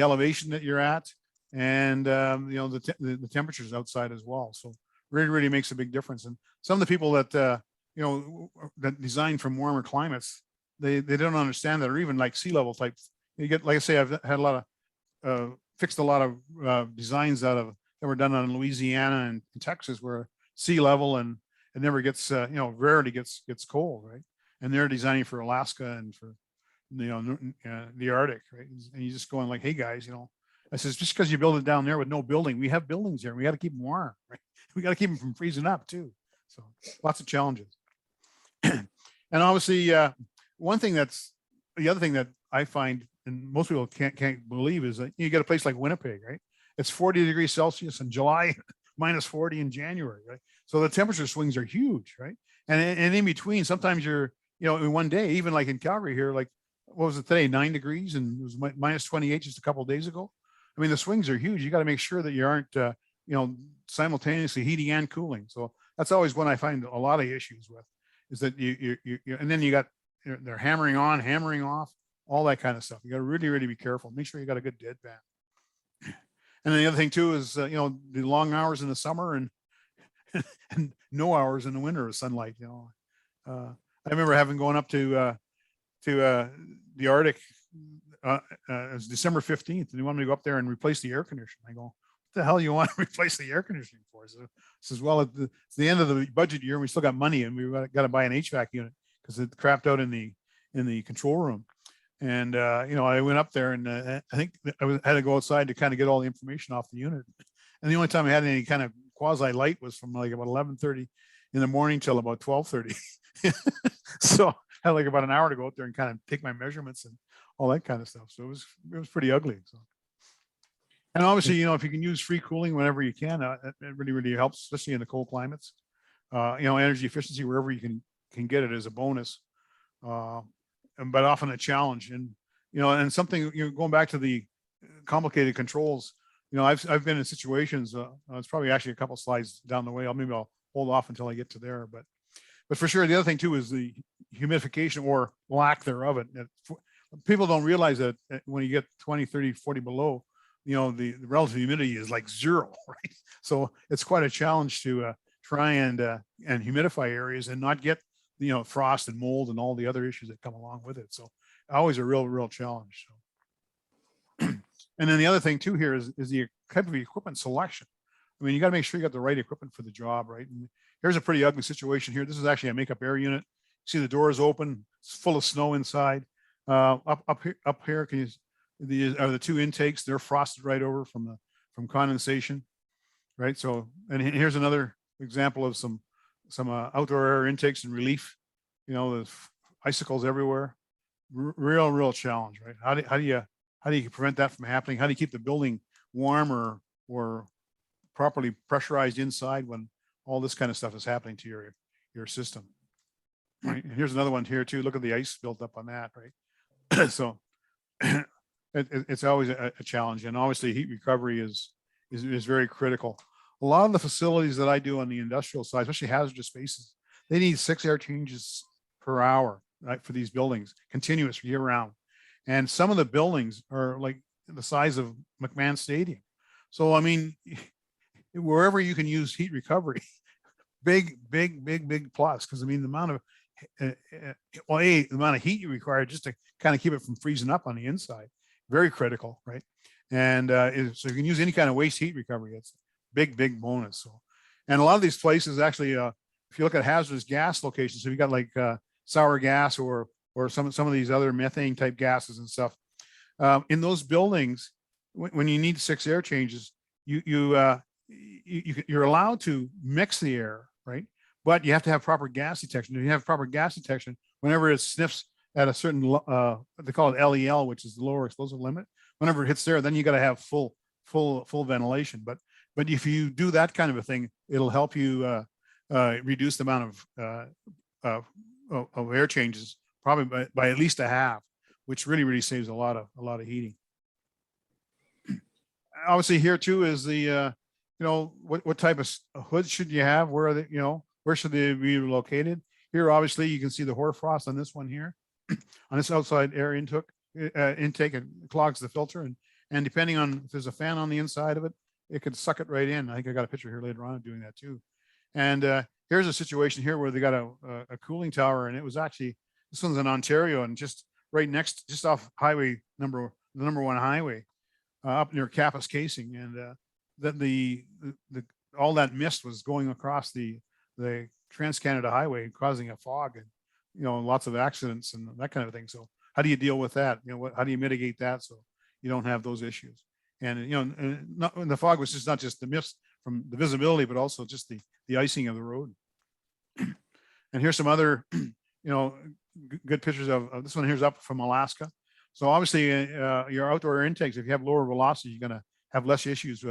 elevation that you're at, and the temperatures outside as well. So really makes a big difference. And some of the people that that design from warmer climates, they don't understand that, or even like sea level types. You get, like I say, I've had a lot of fixed a lot of designs that were done on Louisiana and Texas, where sea level, and it never gets rarely gets cold, right? And they're designing for Alaska and for the Arctic, right? And you just going like, hey guys, I says, just because you build it down there with no building, we have buildings here, and we got to keep them warm, right? We got to keep them from freezing up too. So lots of challenges. And obviously, the other thing that I find, and most people can't believe, is that you get a place like Winnipeg, right? It's 40 degrees Celsius in July, minus 40 in January, right? So the temperature swings are huge, right? And in between, sometimes you're, in one day, even like in Calgary here, like, what was it today? 9 degrees, and it was minus 28 just a couple of days ago. I mean, the swings are huge. You got to make sure that you aren't, simultaneously heating and cooling. So that's always one I find a lot of issues with, is that you and then you got, they're hammering on, hammering off, all that kind of stuff. You got to really be careful. Make sure you got a good deadband. And then the other thing too is, the long hours in the summer and and no hours in the winter of sunlight. I remember going up to the Arctic. It was December 15th, and they wanted me to go up there and replace the air conditioning. I go, what the hell you want to replace the air conditioning for? So says, well, it's the end of the budget year, and we still got money, and we got to buy an HVAC unit because it crapped out in the control room. And I went up there, and I think had to go outside to kind of get all the information off the unit. And the only time I had any kind of quasi light was from like about 11:30 in the morning till about 12:30. So I had like about an hour to go out there and kind of take my measurements and all that kind of stuff. So it was pretty ugly. So, and obviously, if you can use free cooling whenever you can, it really helps, especially in the cold climates. Energy efficiency wherever you can get it is a bonus, but often a challenge. And and something, going back to the complicated controls. I've been in situations. It's probably actually a couple slides down the way. I'll hold off until I get to there, but for sure, the other thing too is the humidification or lack thereof. People don't realize that when you get 20, 30, 40 below, the relative humidity is like zero, right? So it's quite a challenge to try and humidify areas and not get frost and mold and all the other issues that come along with it. So always a real challenge. So. And then the other thing too here is the type of equipment selection. I mean, you got to make sure you got the right equipment for the job, right? And here's a pretty ugly situation here. This is actually a makeup air unit. See the doors open, it's full of snow inside. Up here, are the two intakes. They're frosted right over from condensation, right? So, and here's another example of some outdoor air intakes and relief. There's icicles everywhere. Real challenge, right? How do you prevent that from happening? How do you keep the building warm or properly pressurized inside when all this kind of stuff is happening to your system? Right. And here's another one here too. Look at the ice built up on that, right? So it's always a challenge, and obviously heat recovery is very critical. A lot of the facilities that I do on the industrial side, especially hazardous spaces, they need 6 air changes per hour, right, for these buildings, continuous year round. And some of the buildings are like the size of McMahon Stadium. So, I mean, wherever you can use heat recovery, big plus. Because I mean, the amount of the amount of heat you require just to kind of keep it from freezing up on the inside, very critical, right? And so you can use any kind of waste heat recovery. It's big bonus. So, and a lot of these places actually, if you look at hazardous gas locations, so you got like sour gas or some of these other methane type gases and stuff. In those buildings, when you need 6 air changes, you're allowed to mix the air, right? But you have to have proper gas detection. If you have proper gas detection, whenever it sniffs at a certain, they call it LEL, which is the lower explosive limit. Whenever it hits there, then you got to have full ventilation. But if you do that kind of a thing, it'll help you reduce the amount of air changes, probably by at least a half, which really saves a lot of heating. Obviously here too is the, what type of hoods should you have? Where are they, where should they be located? Here, obviously you can see the hoarfrost on this one here, on this outside air intake, it clogs the filter, and depending on if there's a fan on the inside of it, it could suck it right in. I think I got a picture here later on of doing that too. And here's a situation here where they got a cooling tower, and it was actually, this one's in Ontario, and just right next, just off the number one highway, up near Kappa's Casing, and that the all that mist was going across the Trans-Canada Highway, causing a fog, and lots of accidents and that kind of thing. So how do you deal with that? How do you mitigate that so you don't have those issues? And and the fog was just not just the mist from the visibility, but also just the icing of the road. And here's some other good pictures of this one. Here's up from Alaska. So obviously your outdoor intakes, if you have lower velocity, you're going to have less issues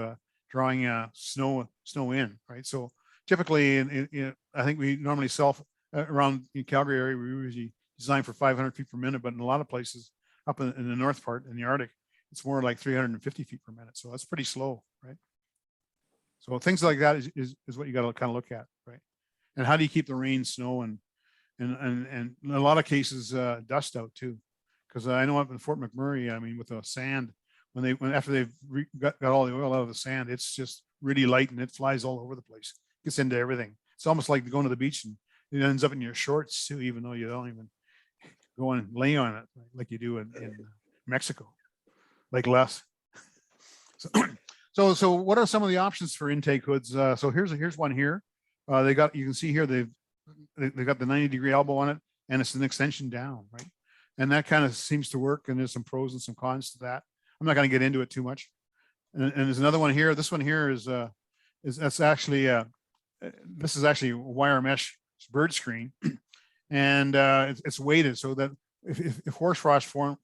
drawing snow in, right? So typically, I think we normally sell around in Calgary area, we usually design for 500 feet per minute, but in a lot of places up in the north part, in the Arctic, it's more like 350 feet per minute. So that's pretty slow, right? So things like that is what you got to kind of look at, right? And how do you keep the rain, snow, and in a lot of cases dust out too? Because I know up in Fort McMurray, I mean, with the sand, after they've got all the oil out of the sand, it's just really light and it flies all over the place. Gets into everything. It's almost like going to the beach and it ends up in your shorts too, even though you don't even go and lay on it like you do in Mexico, like less. So what are some of the options for intake hoods? So here's one here. You can see here they've got the 90-degree elbow on it, and it's an extension down, right? And that kind of seems to work. And there's some pros and some cons to that. I'm not going to get into it too much. And there's another one here. This one here is actually this is actually a wire mesh bird screen, and it's weighted so that if hoarfrost forms,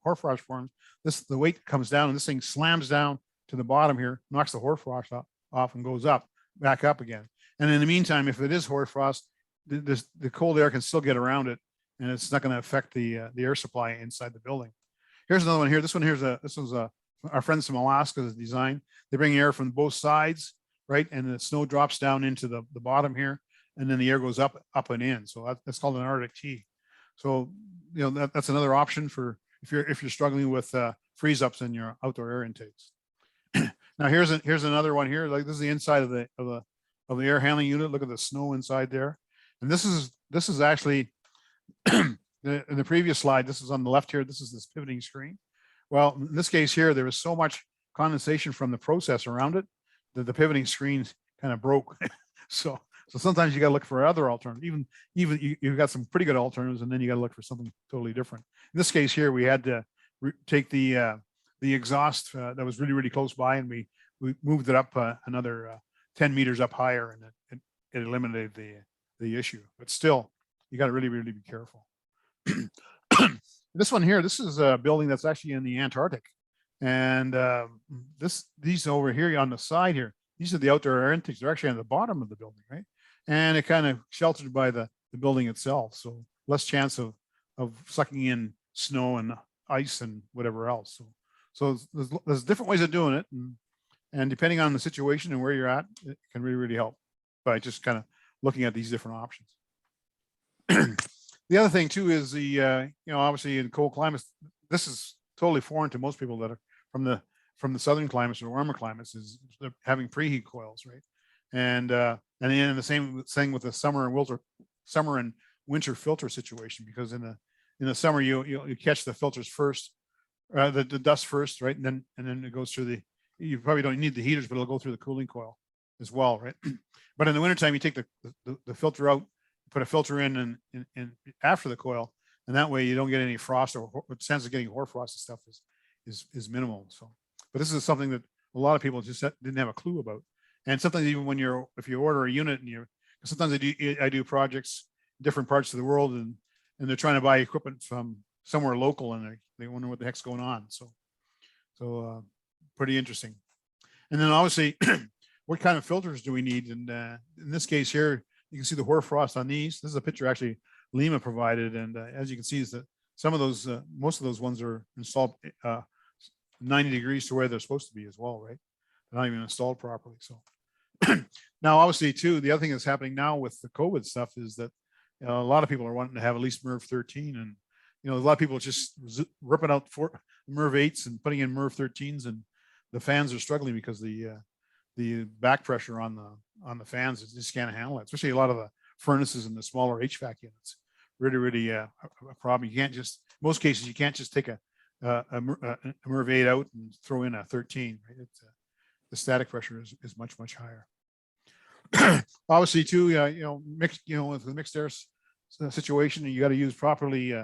the weight comes down and this thing slams down to the bottom here, knocks the hoarfrost off and goes back up again. And in the meantime, if it is hoarfrost, the cold air can still get around it, and it's not going to affect the air supply inside the building. Here's another one here. This one's our friends from Alaska's design. They bring air from both sides, right? And the snow drops down into the bottom here, and then the air goes up and in. So that's called an Arctic T. So that's another option for if you're struggling with freeze ups in your outdoor air intakes. Now here's another one here. Like this is the inside of the air handling unit. Look at the snow inside there. And this is actually in the previous slide. This is on the left here. This is this pivoting screen. Well, in this case here, there was so much condensation from the process around it that the pivoting screen kind of broke. So sometimes you got to look for other alternatives. Even you've got some pretty good alternatives, and then you got to look for something totally different. In this case here, we had to take the exhaust that was really close by, and we moved it up another 10 meters up higher, and it eliminated the issue. But still, you got to really be careful. This one here, this is a building that's actually in the Antarctic, and these over here on the side here, these are the outdoor air intakes. They're actually on the bottom of the building, right? And it kind of sheltered by the building itself, so less chance of sucking in snow and ice and whatever else. So there's different ways of doing it, and depending on the situation and where you're at, it can really help by just kind of looking at these different options. The other thing too is the obviously in cold climates, this is totally foreign to most people that are from the southern climates or warmer climates, is having preheat coils, right? And then the same thing with the summer and winter filter situation, because in the summer you catch the filters first, the dust first, right? And then it goes through you probably don't need the heaters, but it'll go through the cooling coil as well, right? But in the wintertime, you take the filter out, put a filter in and after the coil, and that way you don't get any frost, or the chance of getting hoarfrost and stuff is minimal. So, but this is something that a lot of people just didn't have a clue about. And sometimes even if you order a unit and sometimes I do projects in different parts of the world, and they're trying to buy equipment from somewhere local, and they wonder what the heck's going on. So pretty interesting. And then obviously, what kind of filters do we need? And in this case here, you can see the hoarfrost on these. This is a picture actually Lima provided. And as you can see is that some of those, most of those ones are installed 90 degrees to where they're supposed to be as well, right? They're not even installed properly. So now, obviously, too, the other thing that's happening now with the COVID stuff is that a lot of people are wanting to have at least MERV 13, and a lot of people are just ripping out MERV 8s and putting in MERV 13s, and the fans are struggling because the back pressure on the fans just can't handle it. Especially a lot of the furnaces and the smaller HVAC units, really a problem. You can't just, most cases, you can't just take a MERV 8 out and throw in a 13. Right? The static pressure is much higher. Obviously, too, mixed, with the mixed air situation, you got to use properly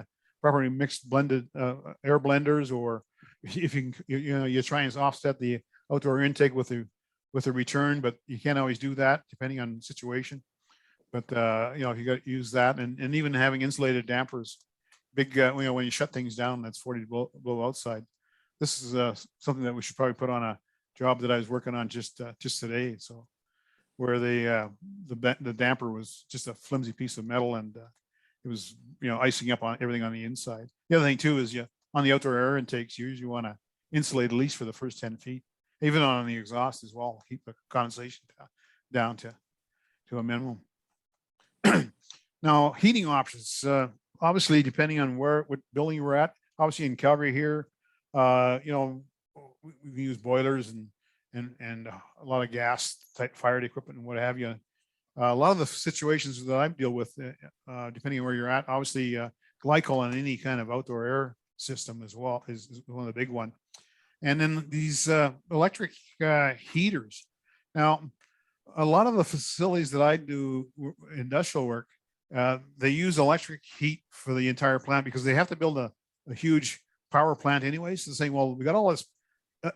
mixed blended air blenders, or if you can, you try and offset the outdoor intake with the return, but you can't always do that depending on the situation. But if you got to use that, and even having insulated dampers, big, when you shut things down, that's 40 below outside. This is something that we should probably put on a job that I was working on just today. So where the damper was just a flimsy piece of metal, and it was icing up on everything on the inside. The other thing too is on the outdoor air intakes, you usually want to insulate at least for the first 10 feet, even on the exhaust as well. Keep the condensation down to a minimum. Now, heating options, obviously depending on what building we're at. Obviously in Calgary here, we use boilers and a lot of gas type fired equipment and what have you. A lot of the situations that I deal with, depending on where you're at, obviously glycol on any kind of outdoor air system as well is one of the big one. And then these electric heaters. Now, a lot of the facilities that I do industrial work, they use electric heat for the entire plant because they have to build a huge power plant anyways. So saying, well, we got all this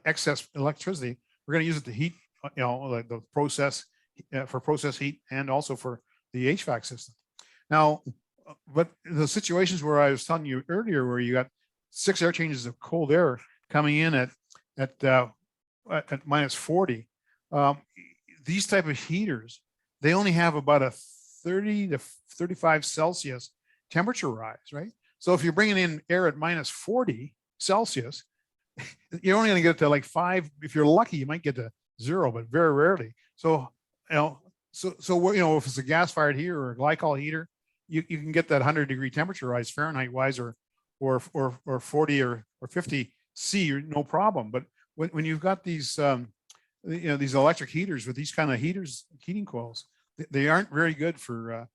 excess electricity, we're going to use it to heat, like the process for process heat and also for the HVAC system. Now, but the situations where I was telling you earlier, where you got 6 air changes of cold air coming in at minus 40, these type of heaters, they only have about a 30 to 35 Celsius temperature rise, right? So if you're bringing in air at minus 40 Celsius, you're only going to get to like 5. If you're lucky, you might get to 0, but very rarely. So, if it's a gas-fired heater or a glycol heater, you can get that 100-degree temperature rise Fahrenheit-wise, or 40 or 50 C, no problem. But when you've got these these electric heaters with these kind of heating coils, they aren't very good for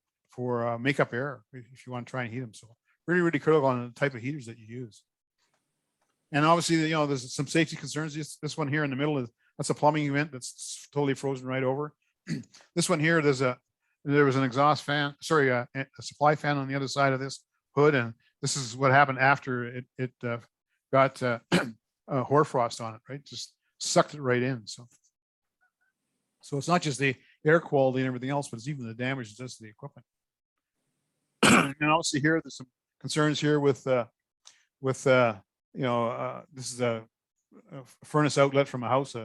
makeup air if you want to try and heat them. So really critical on the type of heaters that you use. And obviously, there's some safety concerns. This one here in the middle that's a plumbing unit that's totally frozen right over. This one here, there was an exhaust fan, a supply fan on the other side of this hood, and this is what happened after it got hoarfrost on it, right? Just sucked it right in. So it's not just the air quality and everything else, but it's even the damage it does to the equipment. And obviously here, there's some concerns here with this is a furnace outlet from a house.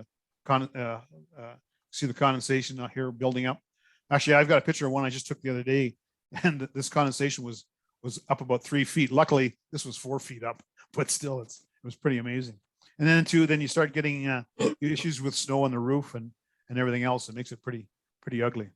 See the condensation out here building up. Actually, I've got a picture of one I just took the other day, and this condensation was up about 3 feet. Luckily, this was 4 feet up, but still, it was pretty amazing. And then you start getting issues with snow on the roof and everything else. It makes it pretty ugly.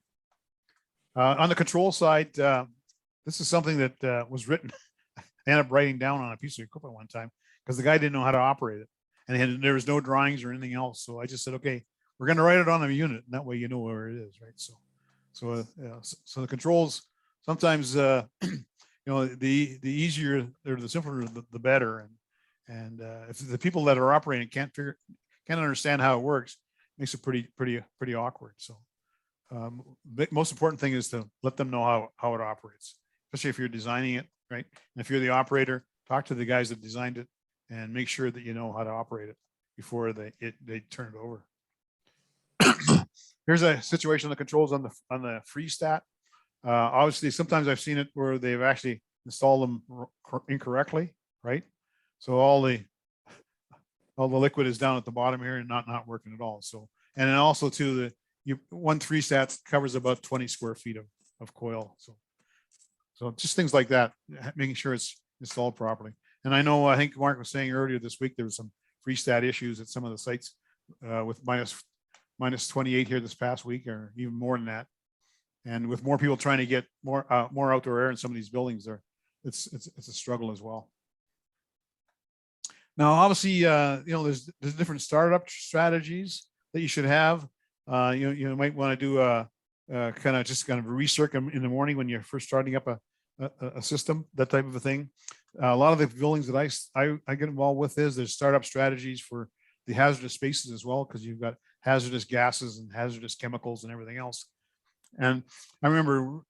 On the control side, this is something that was written. I ended up writing down on a piece of equipment one time because the guy didn't know how to operate it, and there was no drawings or anything else. So I just said, okay, we're going to write it on a unit, and that way you know where it is, right? So the controls sometimes, the easier or the simpler, the better. And if the people that are operating can't understand how it works, it makes it pretty awkward. So the most important thing is to let them know how it operates, especially if you're designing it, right? And if you're the operator, talk to the guys that designed it and make sure that you know how to operate it before they turn it over. Here's a situation of the controls on the freestat. Obviously, sometimes I've seen it where they've actually installed them incorrectly, right? So all the liquid is down at the bottom here and not working at all. So, and then also too, one freestat covers about 20 square feet of coil. So just things like that, making sure it's installed properly. And I think Mark was saying earlier this week, there was some freestat issues at some of the sites with minus 28 here this past week, or even more than that. And with more people trying to get more outdoor air in some of these buildings, it's a struggle as well. Now, obviously, there's different startup strategies that you should have. You might want to do a kind of a recirc in the morning when you're first starting up a system, that type of a thing. A lot of the buildings that I get involved with there's startup strategies for the hazardous spaces as well, because you've got hazardous gases and hazardous chemicals and everything else. And I remember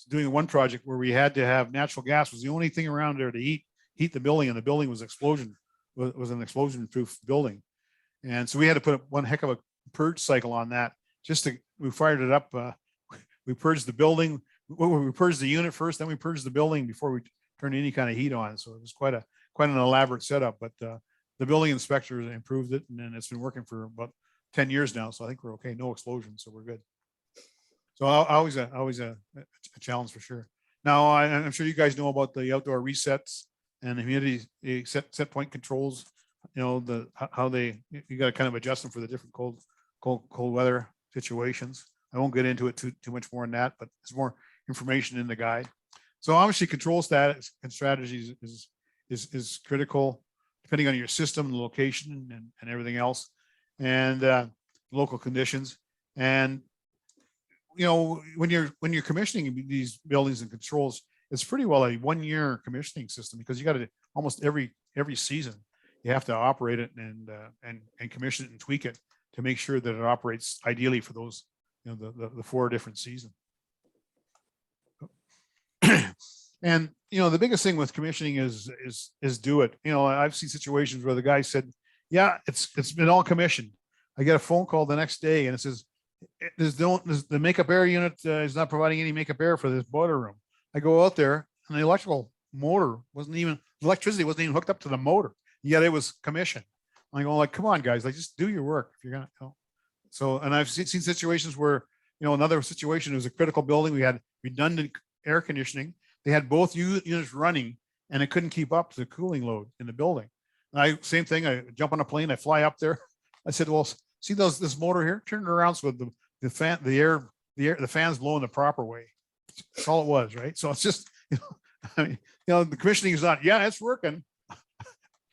doing one project where we had to have natural gas was the only thing around there to heat the building, and the building was an explosion proof building. And so we had to put one heck of a purge cycle on that. We fired it up. We purged the building. We purged the unit first, then we purged the building before we turned any kind of heat on. So it was quite an elaborate setup, but the building inspector improved it, and then it's been working for about 10 years now. So I think we're okay. No explosions, so we're good. So always a challenge for sure. Now I'm sure you guys know about the outdoor resets and the humidity set point controls. How you got to kind of adjust them for the different cold weather situations. I won't get into it too much more than that, but there's more information in the guide. So obviously control status and strategies is critical, depending on your system, the location, and everything else, and local conditions. And when you're commissioning these buildings and controls, it's pretty well a 1-year commissioning system, because you got to almost every season you have to operate it and commission it and tweak it to make sure that it operates ideally for those the 4 different seasons. And the biggest thing with commissioning is do it. I've seen situations where the guy said, yeah, it's been all commissioned. I get a phone call the next day and it says, the makeup air unit is not providing any makeup air for this boiler room. I go out there and the electricity wasn't even hooked up to the motor, yet it was commissioned. I'm going come on, guys, just do your work if you're gonna. So, and I've seen situations where another situation was a critical building. We had redundant air conditioning. They had both units running, and it couldn't keep up to the cooling load in the building. Same thing. I jump on a plane. I fly up there. I said, well, see this motor here? Turn it around so the fan's blowing the proper way. That's all it was, right? So it's just, the commissioning is not, yeah, it's working.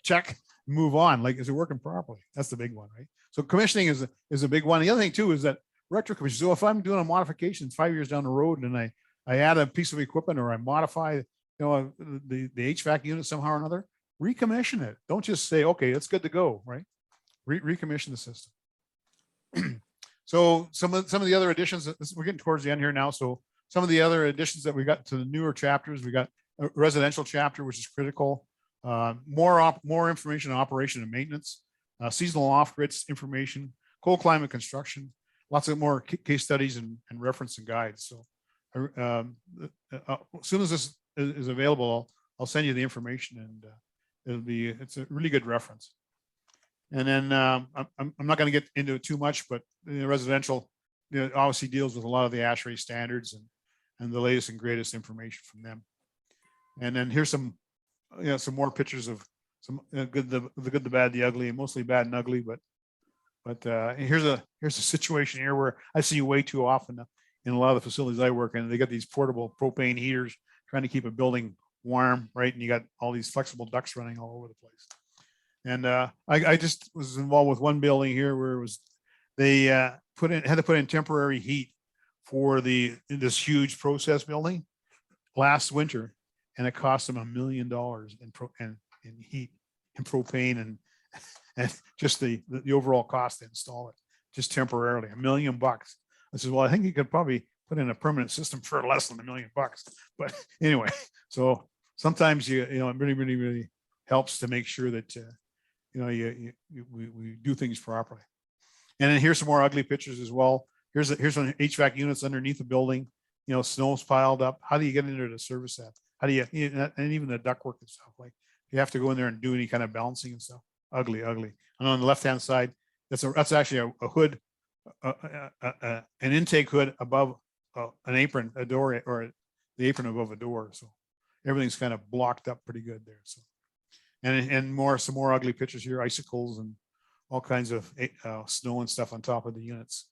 Check, move on. Is it working properly? That's the big one, right? So commissioning is a big one. The other thing too is that retro commission. So if I'm doing a modification 5 years down the road and I add a piece of equipment or I modify, the HVAC unit somehow or another, recommission it. Don't just say, okay, it's good to go, right? Recommission the system. So some of the other additions, we're getting towards the end here now. So some of the other additions that we got to the newer chapters, we got a residential chapter, which is critical. More information on operation and maintenance, seasonal off-grids information, cold climate construction, lots of more case studies and reference and guides. So as soon as this is available, I'll send you the information, and it's a really good reference. And then I'm not going to get into it too much, but residential obviously deals with a lot of the ASHRAE standards and the latest and greatest information from them. And then here's some more pictures of some the good, the bad, the ugly, and mostly bad and ugly. But here's a situation here where I see way too often in a lot of the facilities I work in. They got these portable propane heaters trying to keep a building warm, right? And you got all these flexible ducts running all over the place. And I just was involved with one building here where they had to put in temporary heat for this huge process building last winter, and it cost them $1 million in heat and propane and just the overall cost to install it just temporarily, $1 million. I said, well, I think you could probably put in a permanent system for less than $1 million. But anyway, so sometimes it really helps to make sure that we do things properly. And then here's some more ugly pictures as well. Here's some HVAC units underneath the building. Snow's piled up. How do you get in there to service that? How do you, and even the ductwork and stuff, you have to go in there and do any kind of balancing and stuff. Ugly. And on the left-hand side, that's actually a hood, an intake hood above an apron, a door, or the apron above a door. So everything's kind of blocked up pretty good there. So, and some more ugly pictures here, icicles and all kinds of snow and stuff on top of the units.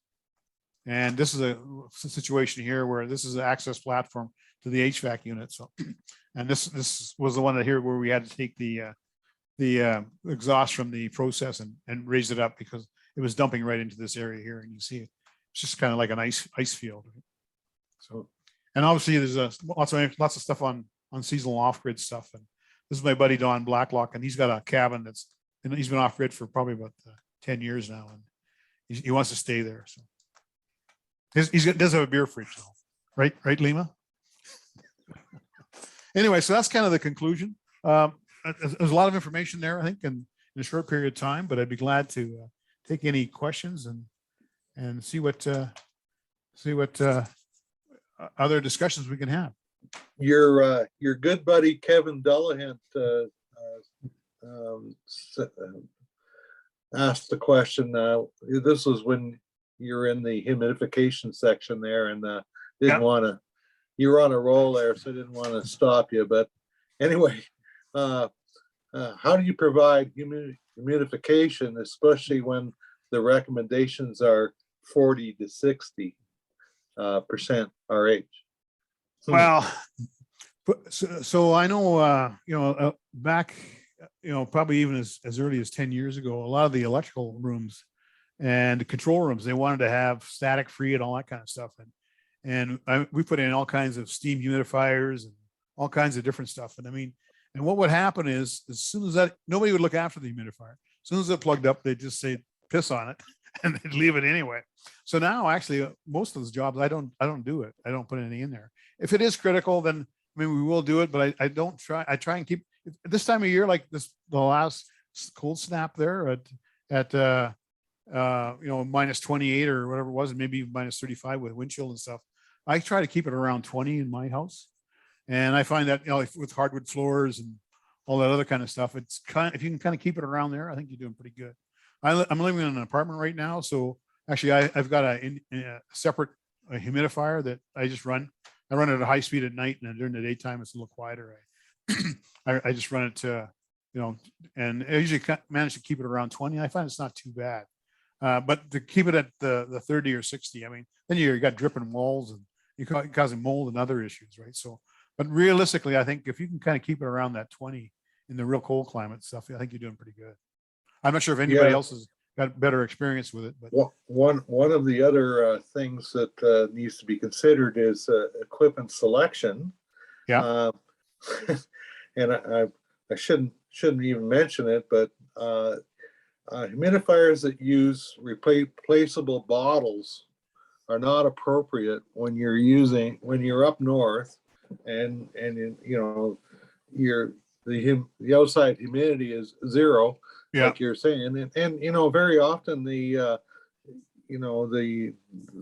And this is a situation here where this is an access platform to the HVAC unit. So, and this was the one here where we had to take the exhaust from the process and raise it up because it was dumping right into this area here. And you see it's just kind of like an ice field. Right? So, and obviously there's lots of stuff on seasonal off-grid stuff. And this is my buddy Don Blacklock, and he's got a cabin and he's been off-grid for probably about 10 years now, and he wants to stay there. So he does have a beer fridge, though. Right, Lima. Anyway, so that's kind of the conclusion. There's a lot of information there, I think, in a short period of time, but I'd be glad to take any questions and see what other discussions we can have. Your good buddy Kevin Dullahant asked the question. This was when you're in the humidification section there, and didn't want to. You were on a roll there, so I didn't want to stop you. But anyway, how do you provide humidification, especially when the recommendations are 40 to 60% RH? Well, so I know, back, probably even as early as 10 years ago, a lot of the electrical rooms and the control rooms, they wanted to have static free and all that kind of stuff. And we put in all kinds of steam humidifiers and all kinds of different stuff. And what would happen is, as soon as nobody would look after the humidifier. As soon as it plugged up, they'd just say, piss on it, and they'd leave it anyway. So now actually most of those jobs, I don't do it. I don't put anything in there. If it is critical, then we will do it, but I don't try. I try and keep this time of year, like the last cold snap there at minus 28 or whatever it was, and maybe minus 35 with wind chill and stuff. I try to keep it around 20 in my house. And I find that, with hardwood floors and all that other kind of stuff, if you can kind of keep it around there, I think you're doing pretty good. I'm living in an apartment right now. So actually I've got a separate humidifier that I just run. I run it at high speed at night, and during the daytime, it's a little quieter. I just run it to, and I usually manage to keep it around 20. I find it's not too bad. But to keep it at the 30 or 60, then you got dripping walls and you're causing mold and other issues, right? So, but realistically, I think if you can kind of keep it around that 20 in the real cold climate stuff, I think you're doing pretty good. I'm not sure if anybody else has got better experience with it, but one of the other things that needs to be considered is equipment selection. Yeah. And I shouldn't even mention it, but humidifiers that use replaceable bottles are not appropriate when you're up north, and the outside humidity is zero, like you're saying, and very often the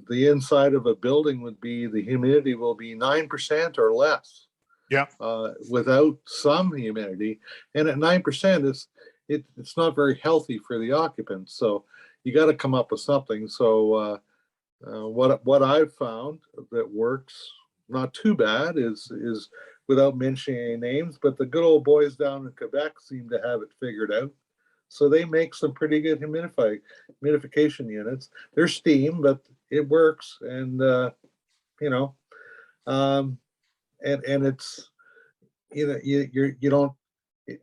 inside of a building would be, the humidity will be 9% or less. Yeah. Without some humidity, and at 9%, it's not very healthy for the occupants. So you got to come up with something. So what I've found that works not too bad is without mentioning any names, but the good old boys down in Quebec seem to have it figured out. So they make some pretty good humidification units. They're steam, but it works, and and it's you don't,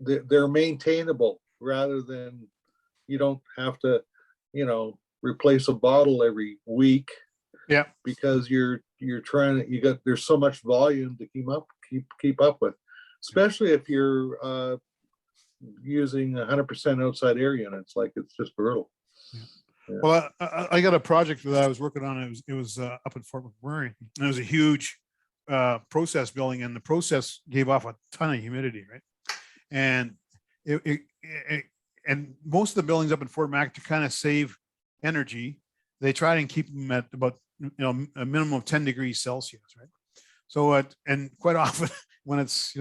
they're maintainable, rather than you don't have to replace a bottle every week. Yeah, because you're trying to, there's so much volume to keep up with, especially if you're using 100% outside air units. Like, it's just brutal. Yeah. Well, I got a project that I was working on. It was up in Fort McMurray, and it was a huge process building, and the process gave off a ton of humidity, right? And and most of the buildings up in Fort Mac, to kind of save energy, they try and keep them at about a minimum of 10 degrees Celsius, right? So and quite often when it's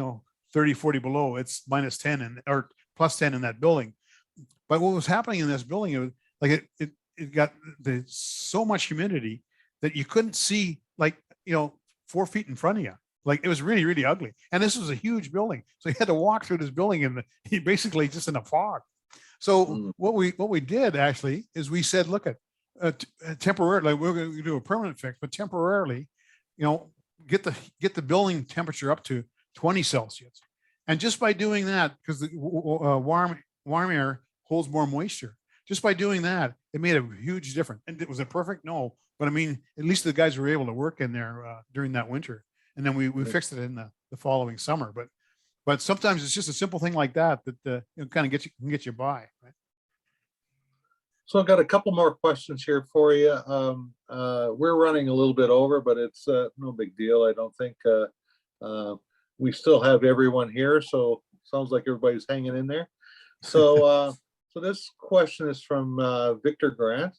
30, 40 below, it's minus 10 or plus 10 in that building. But what was happening in this building, it was like it got so much humidity that you couldn't see, like, 4 feet in front of you. Like, it was really, really ugly. And this was a huge building. So you had to walk through this building and basically just in a fog. So what we did actually is we said, look at temporarily, like, we're going to do a permanent fix, but temporarily, get the building temperature up to 20 Celsius. And just by doing that, because the warm air holds more moisture, just by doing that, it made a huge difference. And was it perfect? No, but I mean, at least the guys were able to work in there during that winter. And then we fixed it in the following summer. But sometimes it's just a simple thing like that kind of can get you by. Right? So I've got a couple more questions here for you. We're running a little bit over, but it's no big deal. I don't think we still have everyone here, so sounds like everybody's hanging in there. So so this question is from Victor Grant,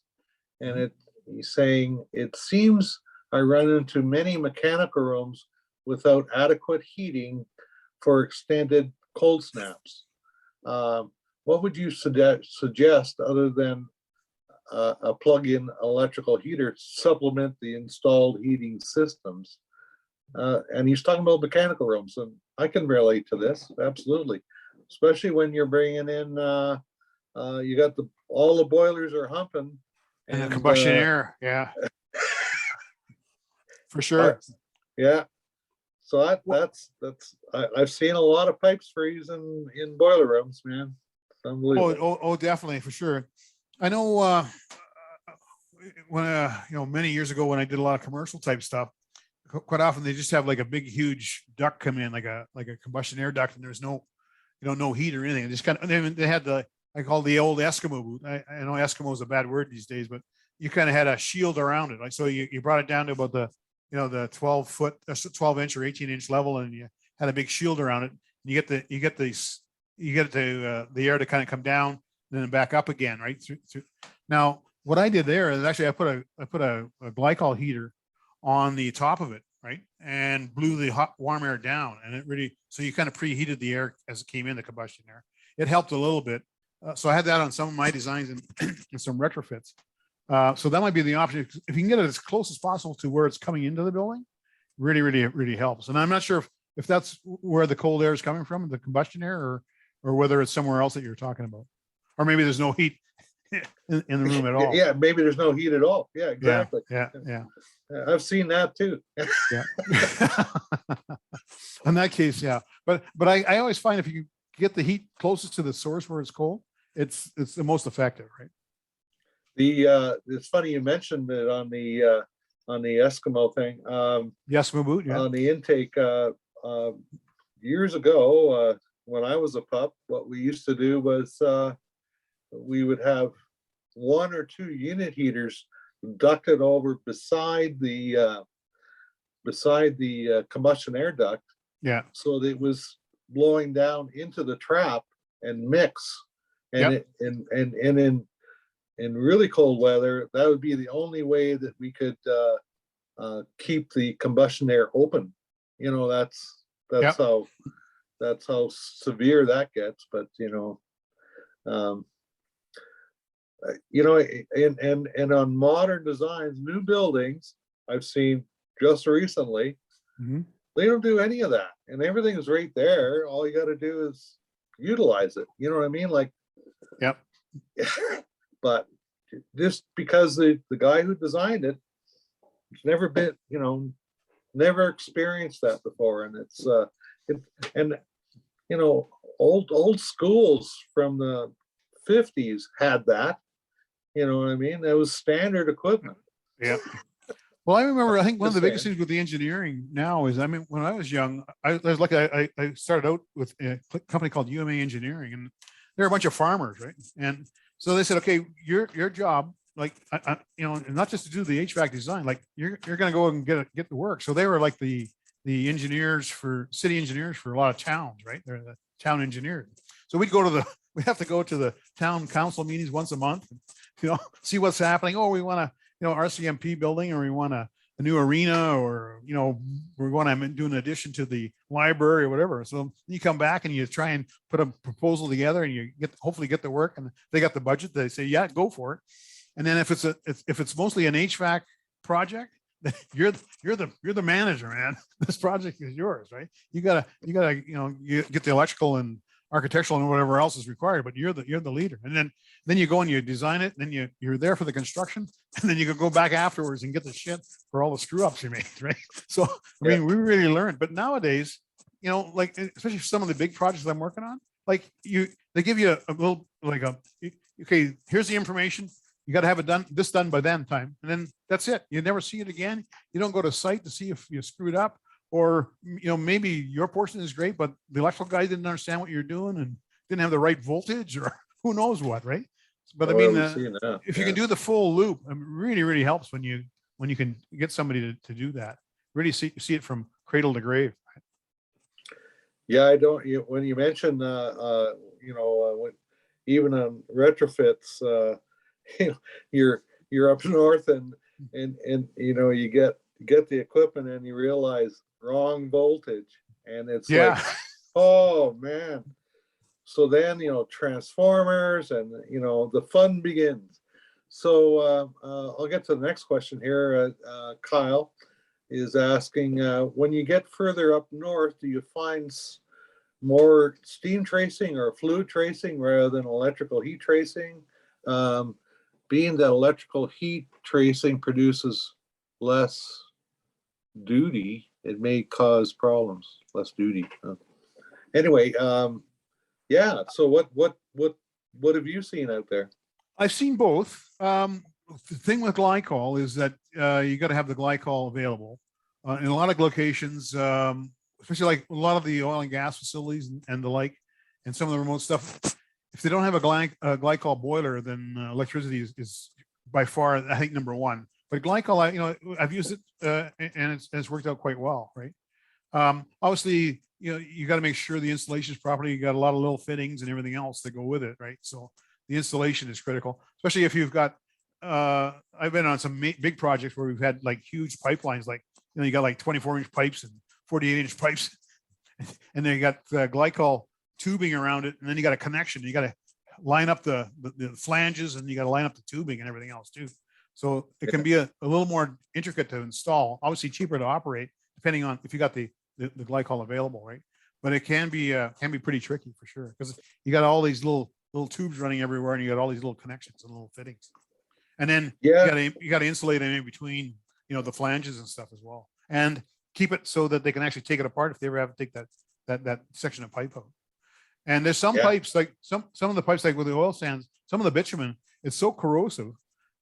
and he's saying, it seems I run into many mechanical rooms without adequate heating for extended cold snaps. What would you suggest other than a plug-in electrical heater supplement the installed heating systems? And he's talking about mechanical rooms, and I can relate to this, absolutely. Especially when you're bringing in, you got all the boilers are humping. And the combustion air, yeah. For sure. Yeah. So that's I've seen a lot of pipes freeze in boiler rooms, man. It's unbelievable. Oh, definitely, for sure. I know when many years ago when I did a lot of commercial type stuff, quite often they just have like a big huge duct come in, like a combustion air duct, and there's no heat or anything. It just kind of, they had I call the old Eskimo boot. I know Eskimo is a bad word these days, but you kind of had a shield around it. Like, so you brought it down to about the 12 inch or 18-inch level, and you had a big shield around it. You get the air to kind of come down and then back up again, right? Now, what I did there is actually I put a glycol heater on the top of it, right, and blew the warm air down, and it really, so you kind of preheated the air as it came in, the combustion air. It helped a little bit. So I had that on some of my designs and some retrofits. So that might be the option. If you can get it as close as possible to where it's coming into the building, really, really, really helps. And I'm not sure if that's where the cold air is coming from, the combustion air, or whether it's somewhere else that you're talking about, or maybe there's no heat in the room at all. Yeah, maybe there's no heat at all. Yeah, exactly. Yeah. I've seen that too. Yeah. In that case, yeah. But I always find if you get the heat closest to the source where it's cold, it's the most effective, right? It's funny you mentioned it on the Eskimo thing. The Eskimo boot, yeah. On the intake years ago, when I was a pup, what we used to do was we would have 1 or 2 unit heaters ducted over beside the combustion air duct. Yeah. So that it was blowing down into the trap and mix. And yep. In really cold weather, that would be the only way that we could keep the combustion air open. That's yep. That's how severe that gets. But and on modern designs, new buildings, I've seen just recently, they don't do any of that, and everything is right there. All you got to do is utilize it. You know what I mean? Like, yep. But just because the guy who designed it has never been, never experienced that before, and it's old schools from the 50s had that. You know what I mean? That was standard equipment. Yeah. Well, I remember, I think one of the biggest things with the engineering now is, when I was young, I was lucky. I started out with a company called UMA Engineering, and they're a bunch of farmers, right? And so they said, okay, your job, like, not just to do the HVAC design, like you're going to go and get the work. So they were like the city engineers for a lot of towns, right? They're the town engineers. So we have to go to the town council meetings once a month, see what's happening. Oh, we want a, RCMP building, or we want a new arena, or, we want to do an addition to the library or whatever. So you come back and you try and put a proposal together, and you hopefully get the work, and they got the budget. They say, yeah, go for it. And then if it's mostly an HVAC project, you're the manager, man. This project is yours, right? You gotta, you get the electrical and architectural and whatever else is required, but you're the leader. And then you go and you design it, and then you're there for the construction, and then you can go back afterwards and get the shit for all the screw ups you made, right? So I mean, we really learned. But nowadays, like especially for some of the big projects I'm working on, like they give you a little okay, here's the information. You got to have it done by then time, and then that's it. You never see it again. You don't go to site to see if you screwed up, or maybe your portion is great, but the electrical guy didn't understand what you're doing and didn't have the right voltage, or who knows what, right? But I mean, if you can do the full loop, it really helps when you can get somebody to do that. Really see it from cradle to grave. Yeah, I don't. When you mention, even on retrofits, you're up north, and you get the equipment, and you realize wrong voltage, and it's like, oh man. So then transformers, and the fun begins. So I'll get to the next question here. Kyle is asking, when you get further up north, do you find more steam tracing or fluid tracing rather than electrical heat tracing? Being that electrical heat tracing produces less duty, it may cause problems. Less duty. Anyway, yeah. So what have you seen out there? I've seen both. The thing with glycol is that you got to have the glycol available in a lot of locations, especially like a lot of the oil and gas facilities and the like, and some of the remote stuff. If they don't have a glycol boiler, then electricity is by far, I think, number one. But glycol, I've used it and it's worked out quite well, right? Obviously, you got to make sure the installation is properly. You got a lot of little fittings and everything else that go with it, right? So the installation is critical, especially if you've got. I've been on some big projects where we've had like huge pipelines, like you got like 24-inch pipes and 48-inch pipes, and then you got glycol tubing around it, and then you got a connection. You got to line up the flanges, and you got to line up the tubing and everything else too. So it can be a little more intricate to install. Obviously, cheaper to operate, depending on if you got the glycol available, right? But it can be pretty tricky for sure, because you got all these little tubes running everywhere, and you got all these little connections and little fittings, and then you got to insulate it in between, the flanges and stuff as well, and keep it so that they can actually take it apart if they ever have to take that section of pipe out. And there's some pipes, like some of the pipes, like with the oil sands, some of the bitumen, it's so corrosive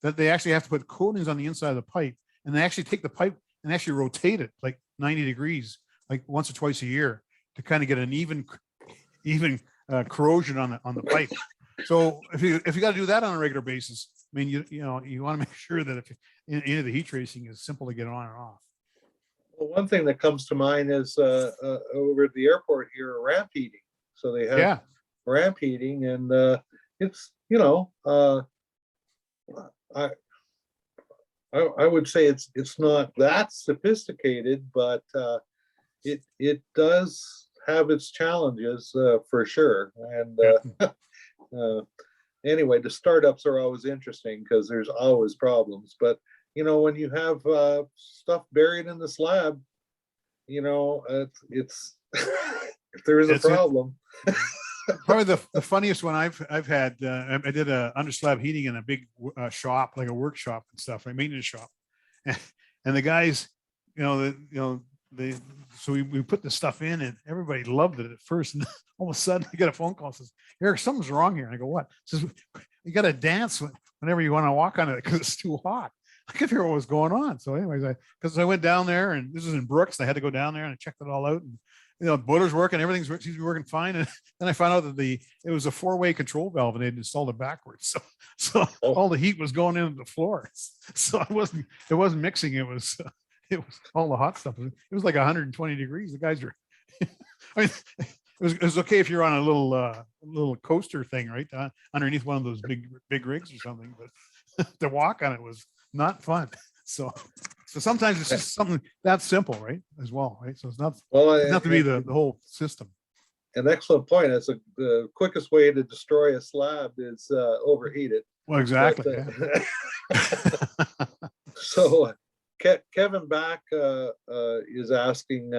that they actually have to put coatings on the inside of the pipe, and they actually take the pipe and actually rotate it like 90 degrees, like once or twice a year, to kind of get an even corrosion on the pipe. So if you got to do that on a regular basis, I mean, you want to make sure that if any of the heat tracing is simple to get on and off. Well, one thing that comes to mind is over at the airport here, ramp heating. So they have ramp heating, and it's I would say it's not that sophisticated, but it does have its challenges for sure. And anyway, the startups are always interesting because there's always problems. But when you have stuff buried in the slab, it's if there is a problem. Probably the funniest one I've had. I did a under slab heating in a big shop, like a workshop and stuff, a maintenance shop, and the guys, so we put the stuff in, and everybody loved it at first, and all of a sudden I get a phone call, says, "Eric, something's wrong here." And I go, "What?" Says, "You got to dance whenever you want to walk on it because it's too hot." I couldn't figure out what was going on. So anyways, because I went down there, and this was in Brooks, I had to go down there and I checked it all out, and boiler's working, everything seems to be working fine. And then I found out that it was a 4-way control valve, and they'd installed it backwards. So all the heat was going into the floor. So it wasn't mixing. It was all the hot stuff. It was like 120 degrees. The guys were, I mean, it was okay if you're on a little coaster thing, right? Underneath one of those big rigs or something, but to walk on it was not fun. So sometimes it's just something that simple, right? As well, right? So it's not to be the whole system. An excellent point. That's the quickest way to destroy a slab is overheat it. Well, exactly. But, so Kevin Back is asking,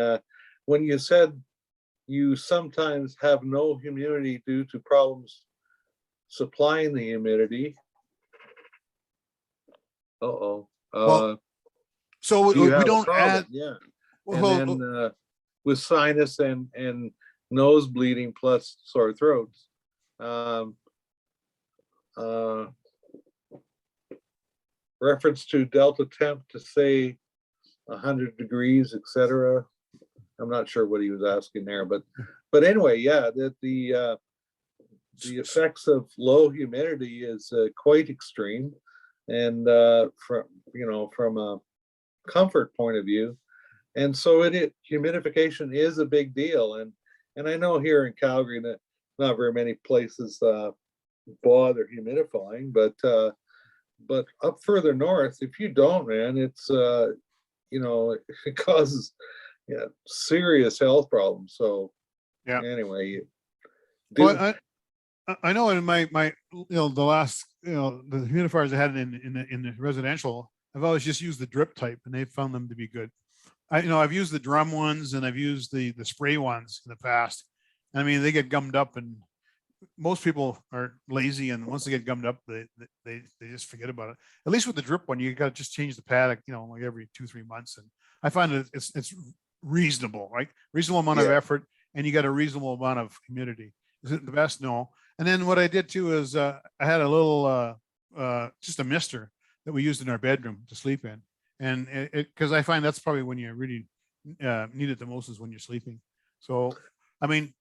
when you said you sometimes have no humidity due to problems supplying the humidity. Uh-oh. So Do you we have a don't problem? add, Yeah. well, And then with sinus and nose bleeding plus sore throats. Reference to delta temp to say 100 degrees, etc. I'm not sure what he was asking there, but anyway, yeah, that the effects of low humidity is quite extreme, and from a comfort point of view, and so humidification is a big deal, and I know here in Calgary that not very many places bother humidifying, but up further north, if you don't, man, it's it causes serious health problems. So yeah. anyway, Well, I know in my the last the humidifiers I had in the residential, I've always just used the drip type, and they found them to be good. I've used the drum ones, and I've used the spray ones in the past. I mean, they get gummed up, and most people are lazy, and once they get gummed up, they just forget about it. At least with the drip one, you got to just change the pad, like every 2-3 months, and I find it's reasonable, right? Reasonable amount of effort, and you got a reasonable amount of humidity. Is it the best? No. And then what I did too is I had a little just a mister that we used in our bedroom to sleep in, and because I find that's probably when you really need it the most is when you're sleeping. So I mean,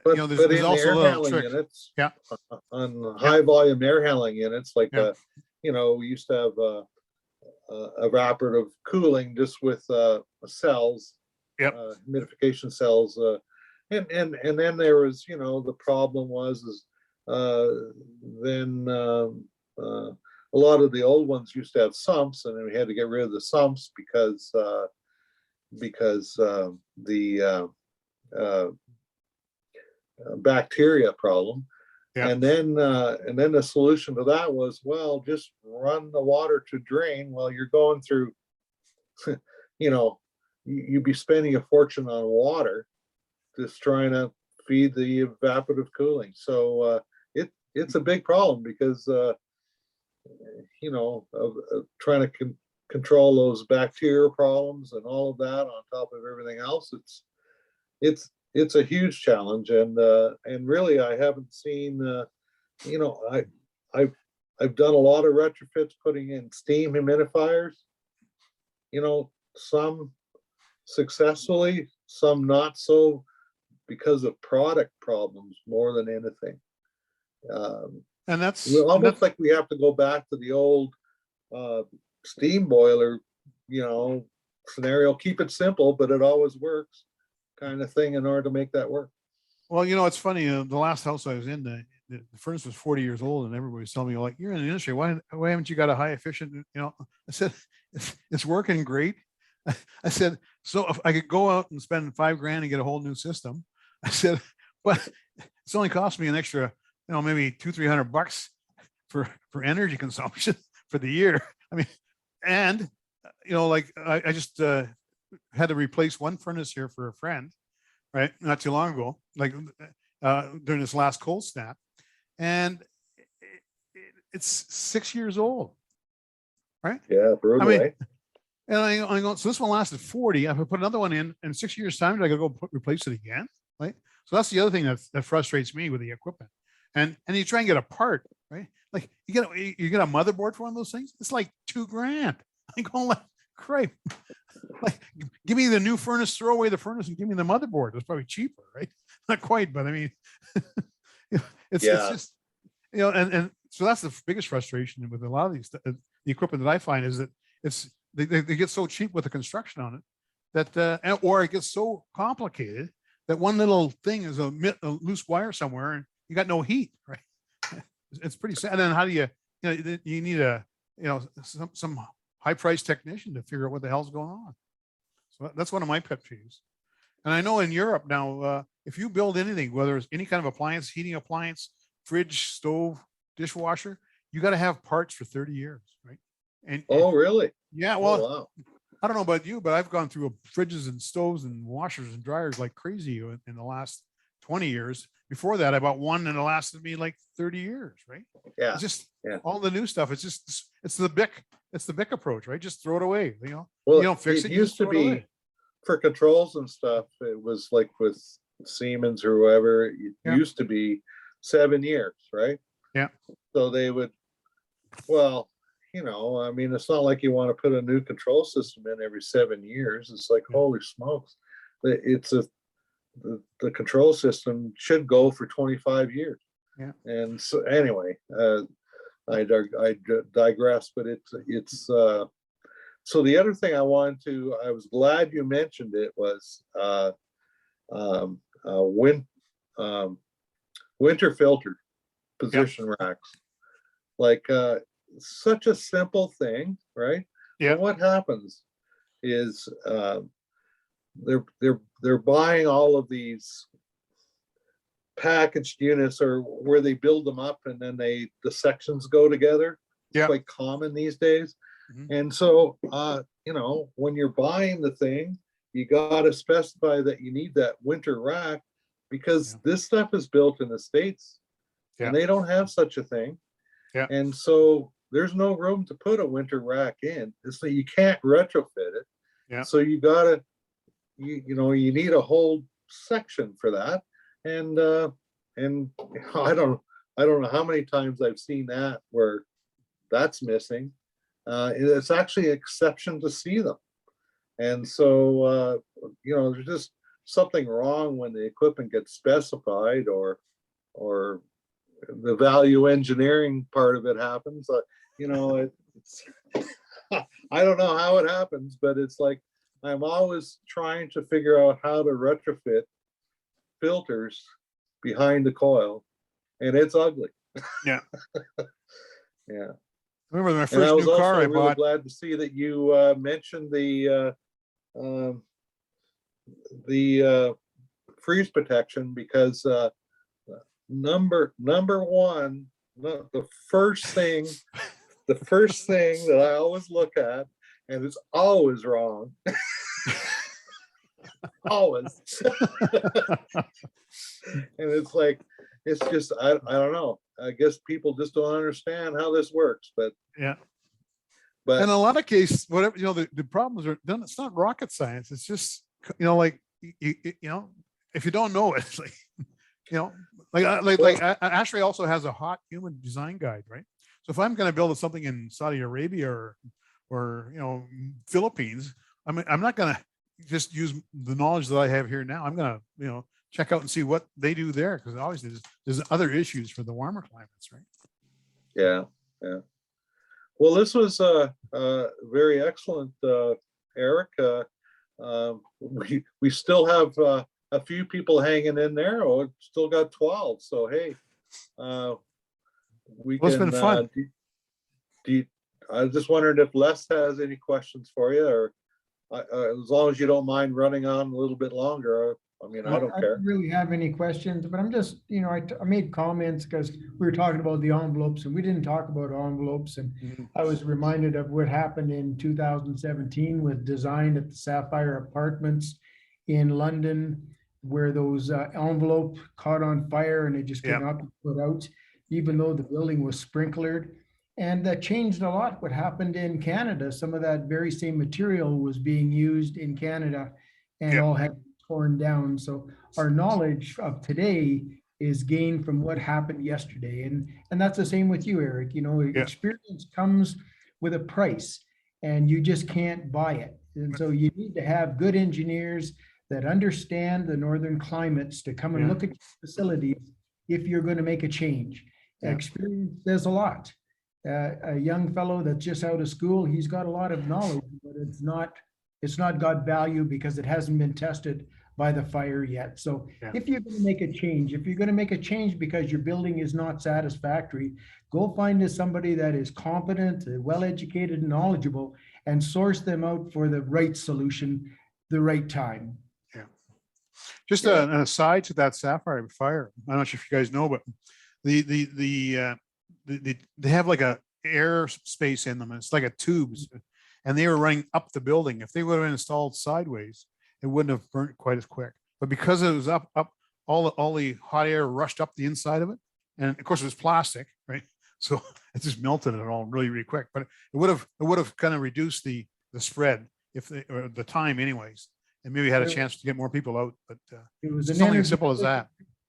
but there's also little tricks. Units, yeah, on high volume air handling units, like we used to have evaporative cooling just with cells, humidification cells. And then there was, the problem was then a lot of the old ones used to have sumps, and then we had to get rid of the sumps because the bacteria problem. And then the solution to that was, well, just run the water to drain while you're going through, you'd be spending a fortune on water just trying to feed the evaporative cooling. So it's a big problem because trying to control those bacteria problems and all of that on top of everything else. It's a huge challenge, and really I haven't seen I've done a lot of retrofits putting in steam humidifiers. Some successfully, some not so, because of product problems more than anything. And that's almost like we have to go back to the old steam boiler, scenario. Keep it simple, but it always works, kind of thing, in order to make that work. Well, it's funny. The last house I was in, the furnace was 40 years old, and everybody was telling me, like, you're in the industry. Why haven't you got a high efficient? I said, it's working great. I said, so if I could go out and spend $5,000 and get a whole new system, I said, but it's only cost me an extra, maybe $200-300 for energy consumption for the year. I mean, and like I just had to replace one furnace here for a friend, right? Not too long ago, like during this last cold snap, and it's 6 years old, right? Yeah, brutal. I mean, and I go, so this one lasted 40. If I put another one in 6 years' time, I got to go replace it again, right? So that's the other thing that frustrates me with the equipment. And you try and get a part, right? Like you get a motherboard for one of those things. It's like $2,000. I go, like, crap. Like, give me the new furnace, throw away the furnace, and give me the motherboard. It's probably cheaper, right? Not quite, but I mean, it's just, and so that's the biggest frustration with a lot of these the equipment that I find is that they get so cheap with the construction on it that or it gets so complicated that one little thing is a loose wire somewhere and you got no heat, right? It's pretty sad. And then how do you need some high price technician to figure out what the hell's going on. So that's one of my pet peeves. And I know in Europe now, if you build anything, whether it's any kind of appliance, heating appliance, fridge, stove, dishwasher, you got to have parts for 30 years, right? And Oh, really? yeah, Oh, well, wow. I don't know about you, but I've gone through fridges and stoves and washers and dryers like crazy in the last 20 years. Before that, I bought one and it lasted me like 30 years, right? Yeah. It's just Yeah. all the new stuff. It's the BIC approach, right? Just throw it away. Well, You don't fix it, you used just to throw it away. be for controls and stuff. It was like with Siemens or whoever. It Yeah. used to be 7 years, right? Yeah. So they would, well, I mean, it's not like you want to put a new control system in every 7 years. It's like, Yeah. holy smokes. The control system should go for 25 years. Yeah. And so anyway, I digress, but it's so the other thing I was glad you mentioned it was winter filter position racks. Like such a simple thing, right? Yeah. And what happens is they're buying all of these packaged units, or where they build them up and then the sections go together. It's quite common these days. Mm-hmm. And so when you're buying the thing, you got to specify that you need that winter rack, because this stuff is built in the States and they don't have such a thing. Yeah. And so there's no room to put a winter rack in. So you can't retrofit it. Yeah. So you gotta, you need a whole section for that. And I don't know how many times I've seen that where that's missing. It's actually an exception to see them. And so, there's just something wrong when the equipment gets specified, or the value engineering part of it happens. It's I don't know how it happens, but it's like I'm always trying to figure out how to retrofit filters behind the coil, and it's ugly. Yeah. Yeah. I remember my first new car I really bought. Glad to see that you mentioned the freeze protection, because number one, the first thing that I always look at, and it's always wrong. Always. And it's like, it's just, I don't know. I guess people just don't understand how this works, but yeah. But in a lot of cases, whatever, the problems are done. It's not rocket science. It's just, like, if you don't know it, it's like, like ASHRAE also has a hot human design guide, right? So if I'm going to build something in Saudi Arabia or Philippines, I'm not going to just use the knowledge that I have here now. I'm going to, check out and see what they do there, because obviously there's other issues for the warmer climates, right? Yeah, yeah. Well, this was very excellent, Eric. We still have a few people hanging in there. Oh, still got 12. So hey, it's been fun. I just wondered if Les has any questions for you, or as long as you don't mind running on a little bit longer. I mean, I don't care. I don't really have any questions, but I'm just, I made comments because we were talking about the envelopes, and we didn't talk about envelopes. And I was reminded of what happened in 2017 with design at the Sapphire Apartments in London, where those envelope caught on fire and it just could not be put out, even though the building was sprinklered. And that changed a lot what happened in Canada. Some of that very same material was being used in Canada and all had torn down. So our knowledge of today is gained from what happened yesterday. And that's the same with you, Eric. Experience comes with a price, and you just can't buy it. And so you need to have good engineers that understand the northern climates to come and look at facilities if you're going to make a change. Experience says a lot. A young fellow that's just out of school, he's got a lot of knowledge, but it's not got value because it hasn't been tested by the fire yet. So if you're going to make a change, because your building is not satisfactory, go find somebody that is competent, well-educated, and knowledgeable, and source them out for the right solution, the right time. Yeah. Just an aside to that Sapphire fire. I'm not sure if you guys know, but they have like a air space in them. It's like a tubes, and they were running up the building. If they would have installed sideways, it wouldn't have burnt quite as quick. But because it was up, all the hot air rushed up the inside of it, and of course it was plastic, right? So it just melted it all really, really quick. But it would have kind of reduced the spread or the time, anyways, and maybe had a chance to get more people out. But it was something as simple as that.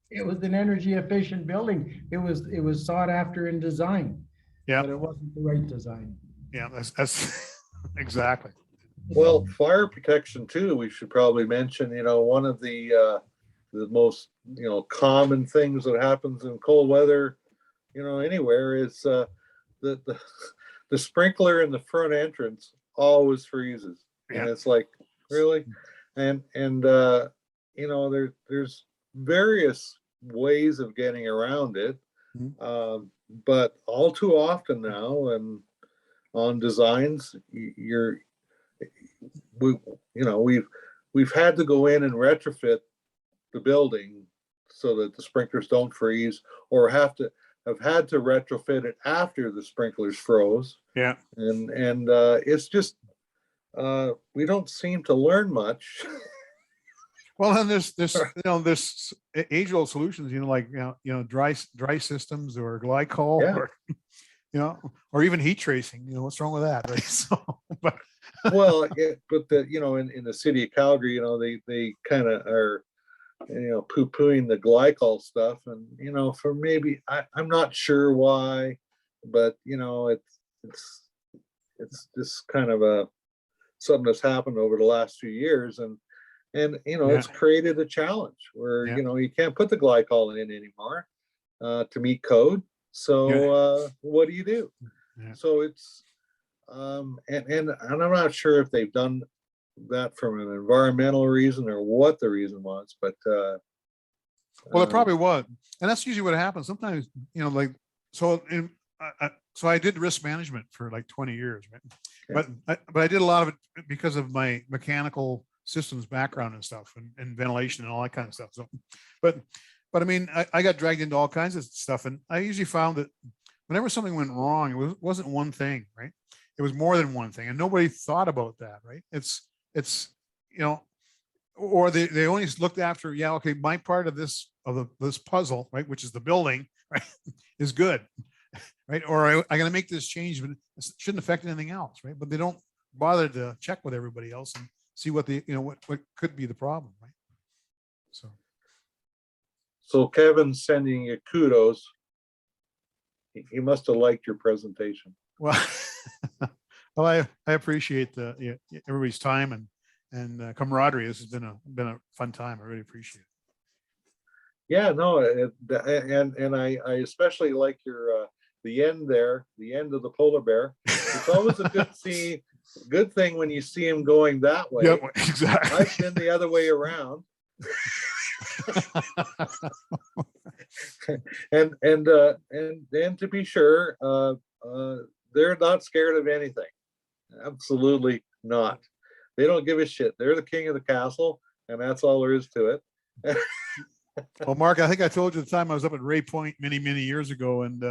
It was an energy efficient building. It was sought after in design. Yeah. But it wasn't the right design. Yeah, that's exactly. Well, fire protection too, we should probably mention, one of the most, common things that happens in cold weather, anywhere is the sprinkler in the front entrance always freezes. Yeah. And it's like, really? And there's various ways of getting around it. But all too often now, and on designs, we've had to go in and retrofit the building so that the sprinklers don't freeze, or have had to retrofit it after the sprinklers froze. Yeah. And it's just we don't seem to learn much. Well, and there's age-old solutions, like dry systems or glycol, Yeah. or even heat tracing. What's wrong with that, right? So, but Well, in the city of Calgary, they kind of are, poo-pooing the glycol stuff, and for maybe I'm not sure why, but it's just kind of something that's happened over the last few years, and it's created a challenge where you can't put the glycol in anymore to meet code. So what do you do? Yeah. So it's and I'm not sure if they've done that from an environmental reason or what the reason was, but well, it probably was, and that's usually what happens. Sometimes, so I did risk management for like 20 years, right? Okay. But I did a lot of it because of my mechanical systems background and stuff, and ventilation and all that kind of stuff. So, but I mean, I got dragged into all kinds of stuff, and I usually found that whenever something went wrong, it wasn't one thing, right? It was more than one thing, and nobody thought about that, right? It's or they only looked after, okay, my part of this puzzle, right, which is the building, right, is good, right? Or I'm going to make this change, but it shouldn't affect anything else, right? But they don't bother to check with everybody else and see what what could be the problem, right? So Kevin's sending you kudos. He must have liked your presentation. Well, I appreciate everybody's time and camaraderie. This has been a fun time. I really appreciate it. Yeah, no, and I especially like your the end there, the end of the polar bear. It's always a good thing when you see him going that way. Yeah, exactly. I've been the other way around. and to be sure, they're not scared of anything. Absolutely not. They don't give a shit. They're the king of the castle, and that's all there is to it. Well, Mark, I think I told you the time I was up at Ray Point many years ago, and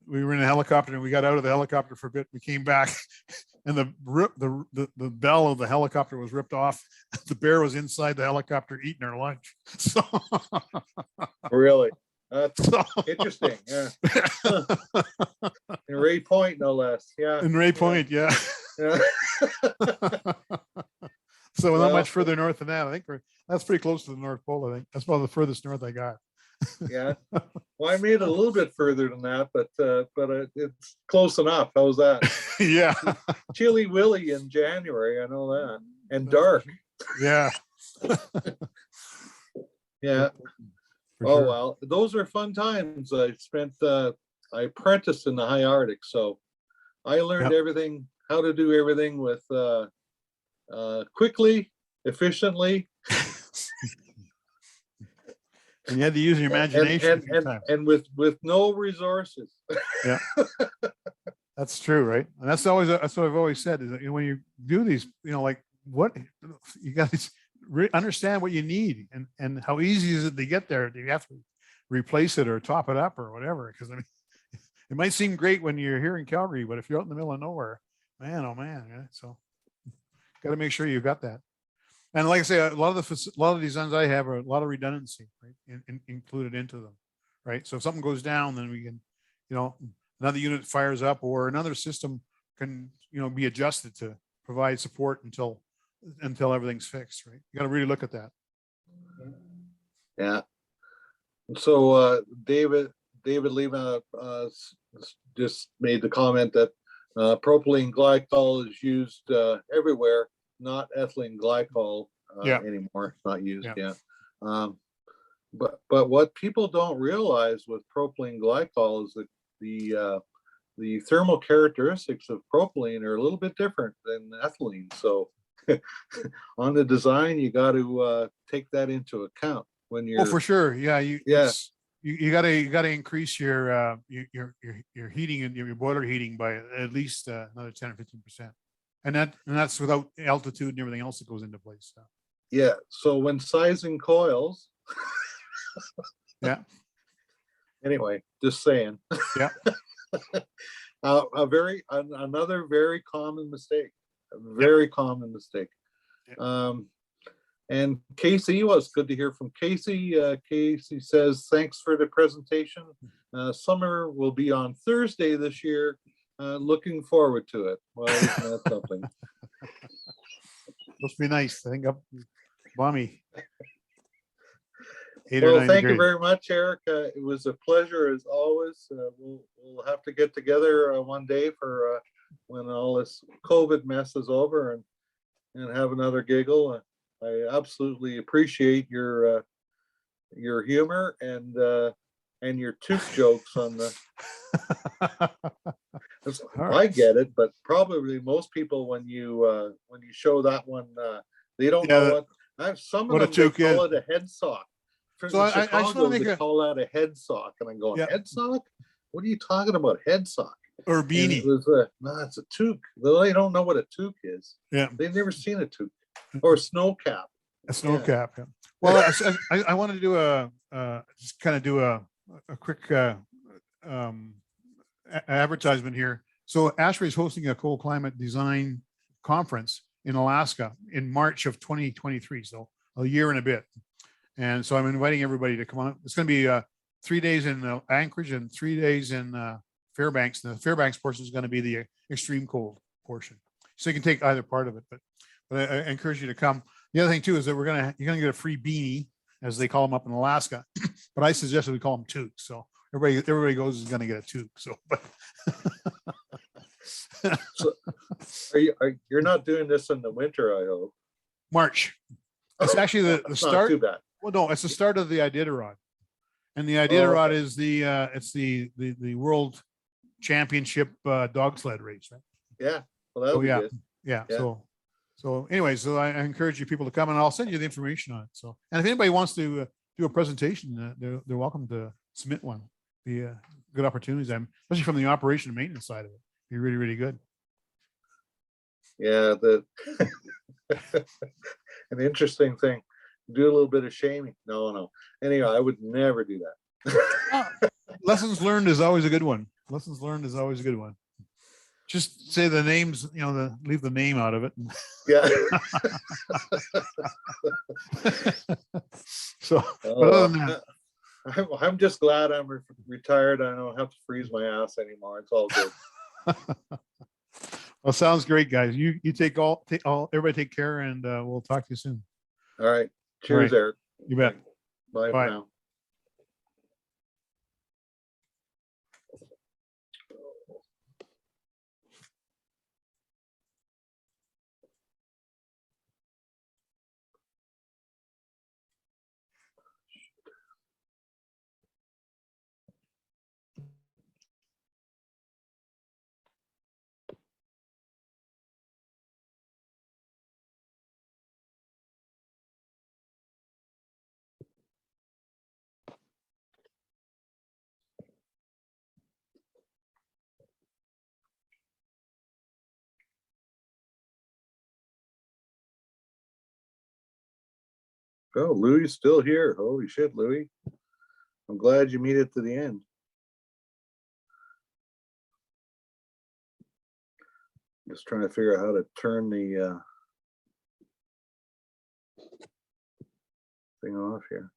we were in a helicopter, and we got out of the helicopter for a bit. We came back, and the bell of the helicopter was ripped off. The bear was inside the helicopter eating our lunch. So really, that's interesting. Yeah. In Ray Point, no less. Yeah. In Ray Point, yeah. Yeah. So not much further north than that. I think that's pretty close to the North Pole. I think that's about the furthest north I got. Yeah. Well, I made it a little bit further than that, but it's close enough. How's that? Yeah. Chilly Willy in January, I know that, and dark. Yeah. Yeah. For Oh sure. well, those are fun times. I apprenticed in the high Arctic, so I learned everything, how to do everything with quickly, efficiently, And you had to use your imagination and with no resources. Yeah. That's true, right? And that's what I've always said is that when you do these, like what you got to understand what you need and how easy is it to get there. Do you have to replace it or top it up or whatever? Because I mean, It might seem great when you're here in Calgary, but if you're out in the middle of nowhere, man, oh man, yeah. So got to make sure you've got that. And like I say, a lot of the designs I have are a lot of redundancy, right, included into them, right? So if something goes down, then we can, another unit fires up, or another system can, be adjusted to provide support until everything's fixed, right? You got to really look at that. Yeah. So David Lima just made the comment that propylene glycol is used everywhere, not ethylene glycol anymore. It's not used yet. But what people don't realize with propylene glycol is that the thermal characteristics of propylene are a little bit different than ethylene. So on the design, you got to take that into account when you're. Oh, for sure. Yeah. You gotta increase your heating and your boiler heating by at least another 10 or 15%. And that's without altitude and everything else that goes into place. So. Yeah. So when sizing coils. Yeah. Anyway, just saying. Yeah. Another very common mistake. Very common mistake. And Casey, was good to hear from Casey. Casey says, thanks for the presentation. Summer will be on Thursday this year. Looking forward to it. Well, isn't that something? Must be nice. I think up balmy. Well, thank you very much, Eric. It was a pleasure as always. We'll have to get together one day for when all this COVID mess is over and have another giggle. I absolutely appreciate your humor and your toque jokes on the. I get it, but probably most people when you show that one, they don't know what. Some of them they call it a head sock. So I just want to call that a head sock, and I'm going head sock. What are you talking about, head sock? Or beanie? No, it's a toque. They don't know what a toque is. Yeah, they've never seen a toque. Or a snow cap. A snow cap. Yeah. Well, I want to do a quick advertisement here. So ASHRAE is hosting a cold climate design conference in Alaska in March of 2023. So a year and a bit. And so I'm inviting everybody to come on. It's going to be 3 days in Anchorage and 3 days in Fairbanks. And the Fairbanks portion is going to be the extreme cold portion. So you can take either part of it, but I encourage you to come. The other thing too is that you're gonna get a free beanie, as they call them up in Alaska, but I suggest that we call them toques. So everybody goes is gonna get a toque. So, but so you're not doing this in the winter, I hope. March. It's actually the start. Not too bad. Well, no, it's the start of the Iditarod, and the Iditarod is the world championship dog sled race, right? Yeah. Well, that'll be good. Yeah. So anyway, so I encourage you people to come, and I'll send you the information on it. So, and if anybody wants to do a presentation, they're welcome to submit one. Be good opportunities, especially from the operation and maintenance side of it. Be really, really good. Yeah, an interesting thing. Do a little bit of shaming. No. Anyway, I would never do that. Lessons learned is always a good one. Just say the names, leave the name out of it. Yeah. So, but other than that, I'm just glad I'm retired. I don't have to freeze my ass anymore. It's all good. Well, sounds great, guys. You everybody take care, and we'll talk to you soon. All right. Cheers, Eric. You bet. Bye for now. Oh, Louis is still here. Holy shit, Louis. I'm glad you made it to the end. Just trying to figure out how to turn the thing off here.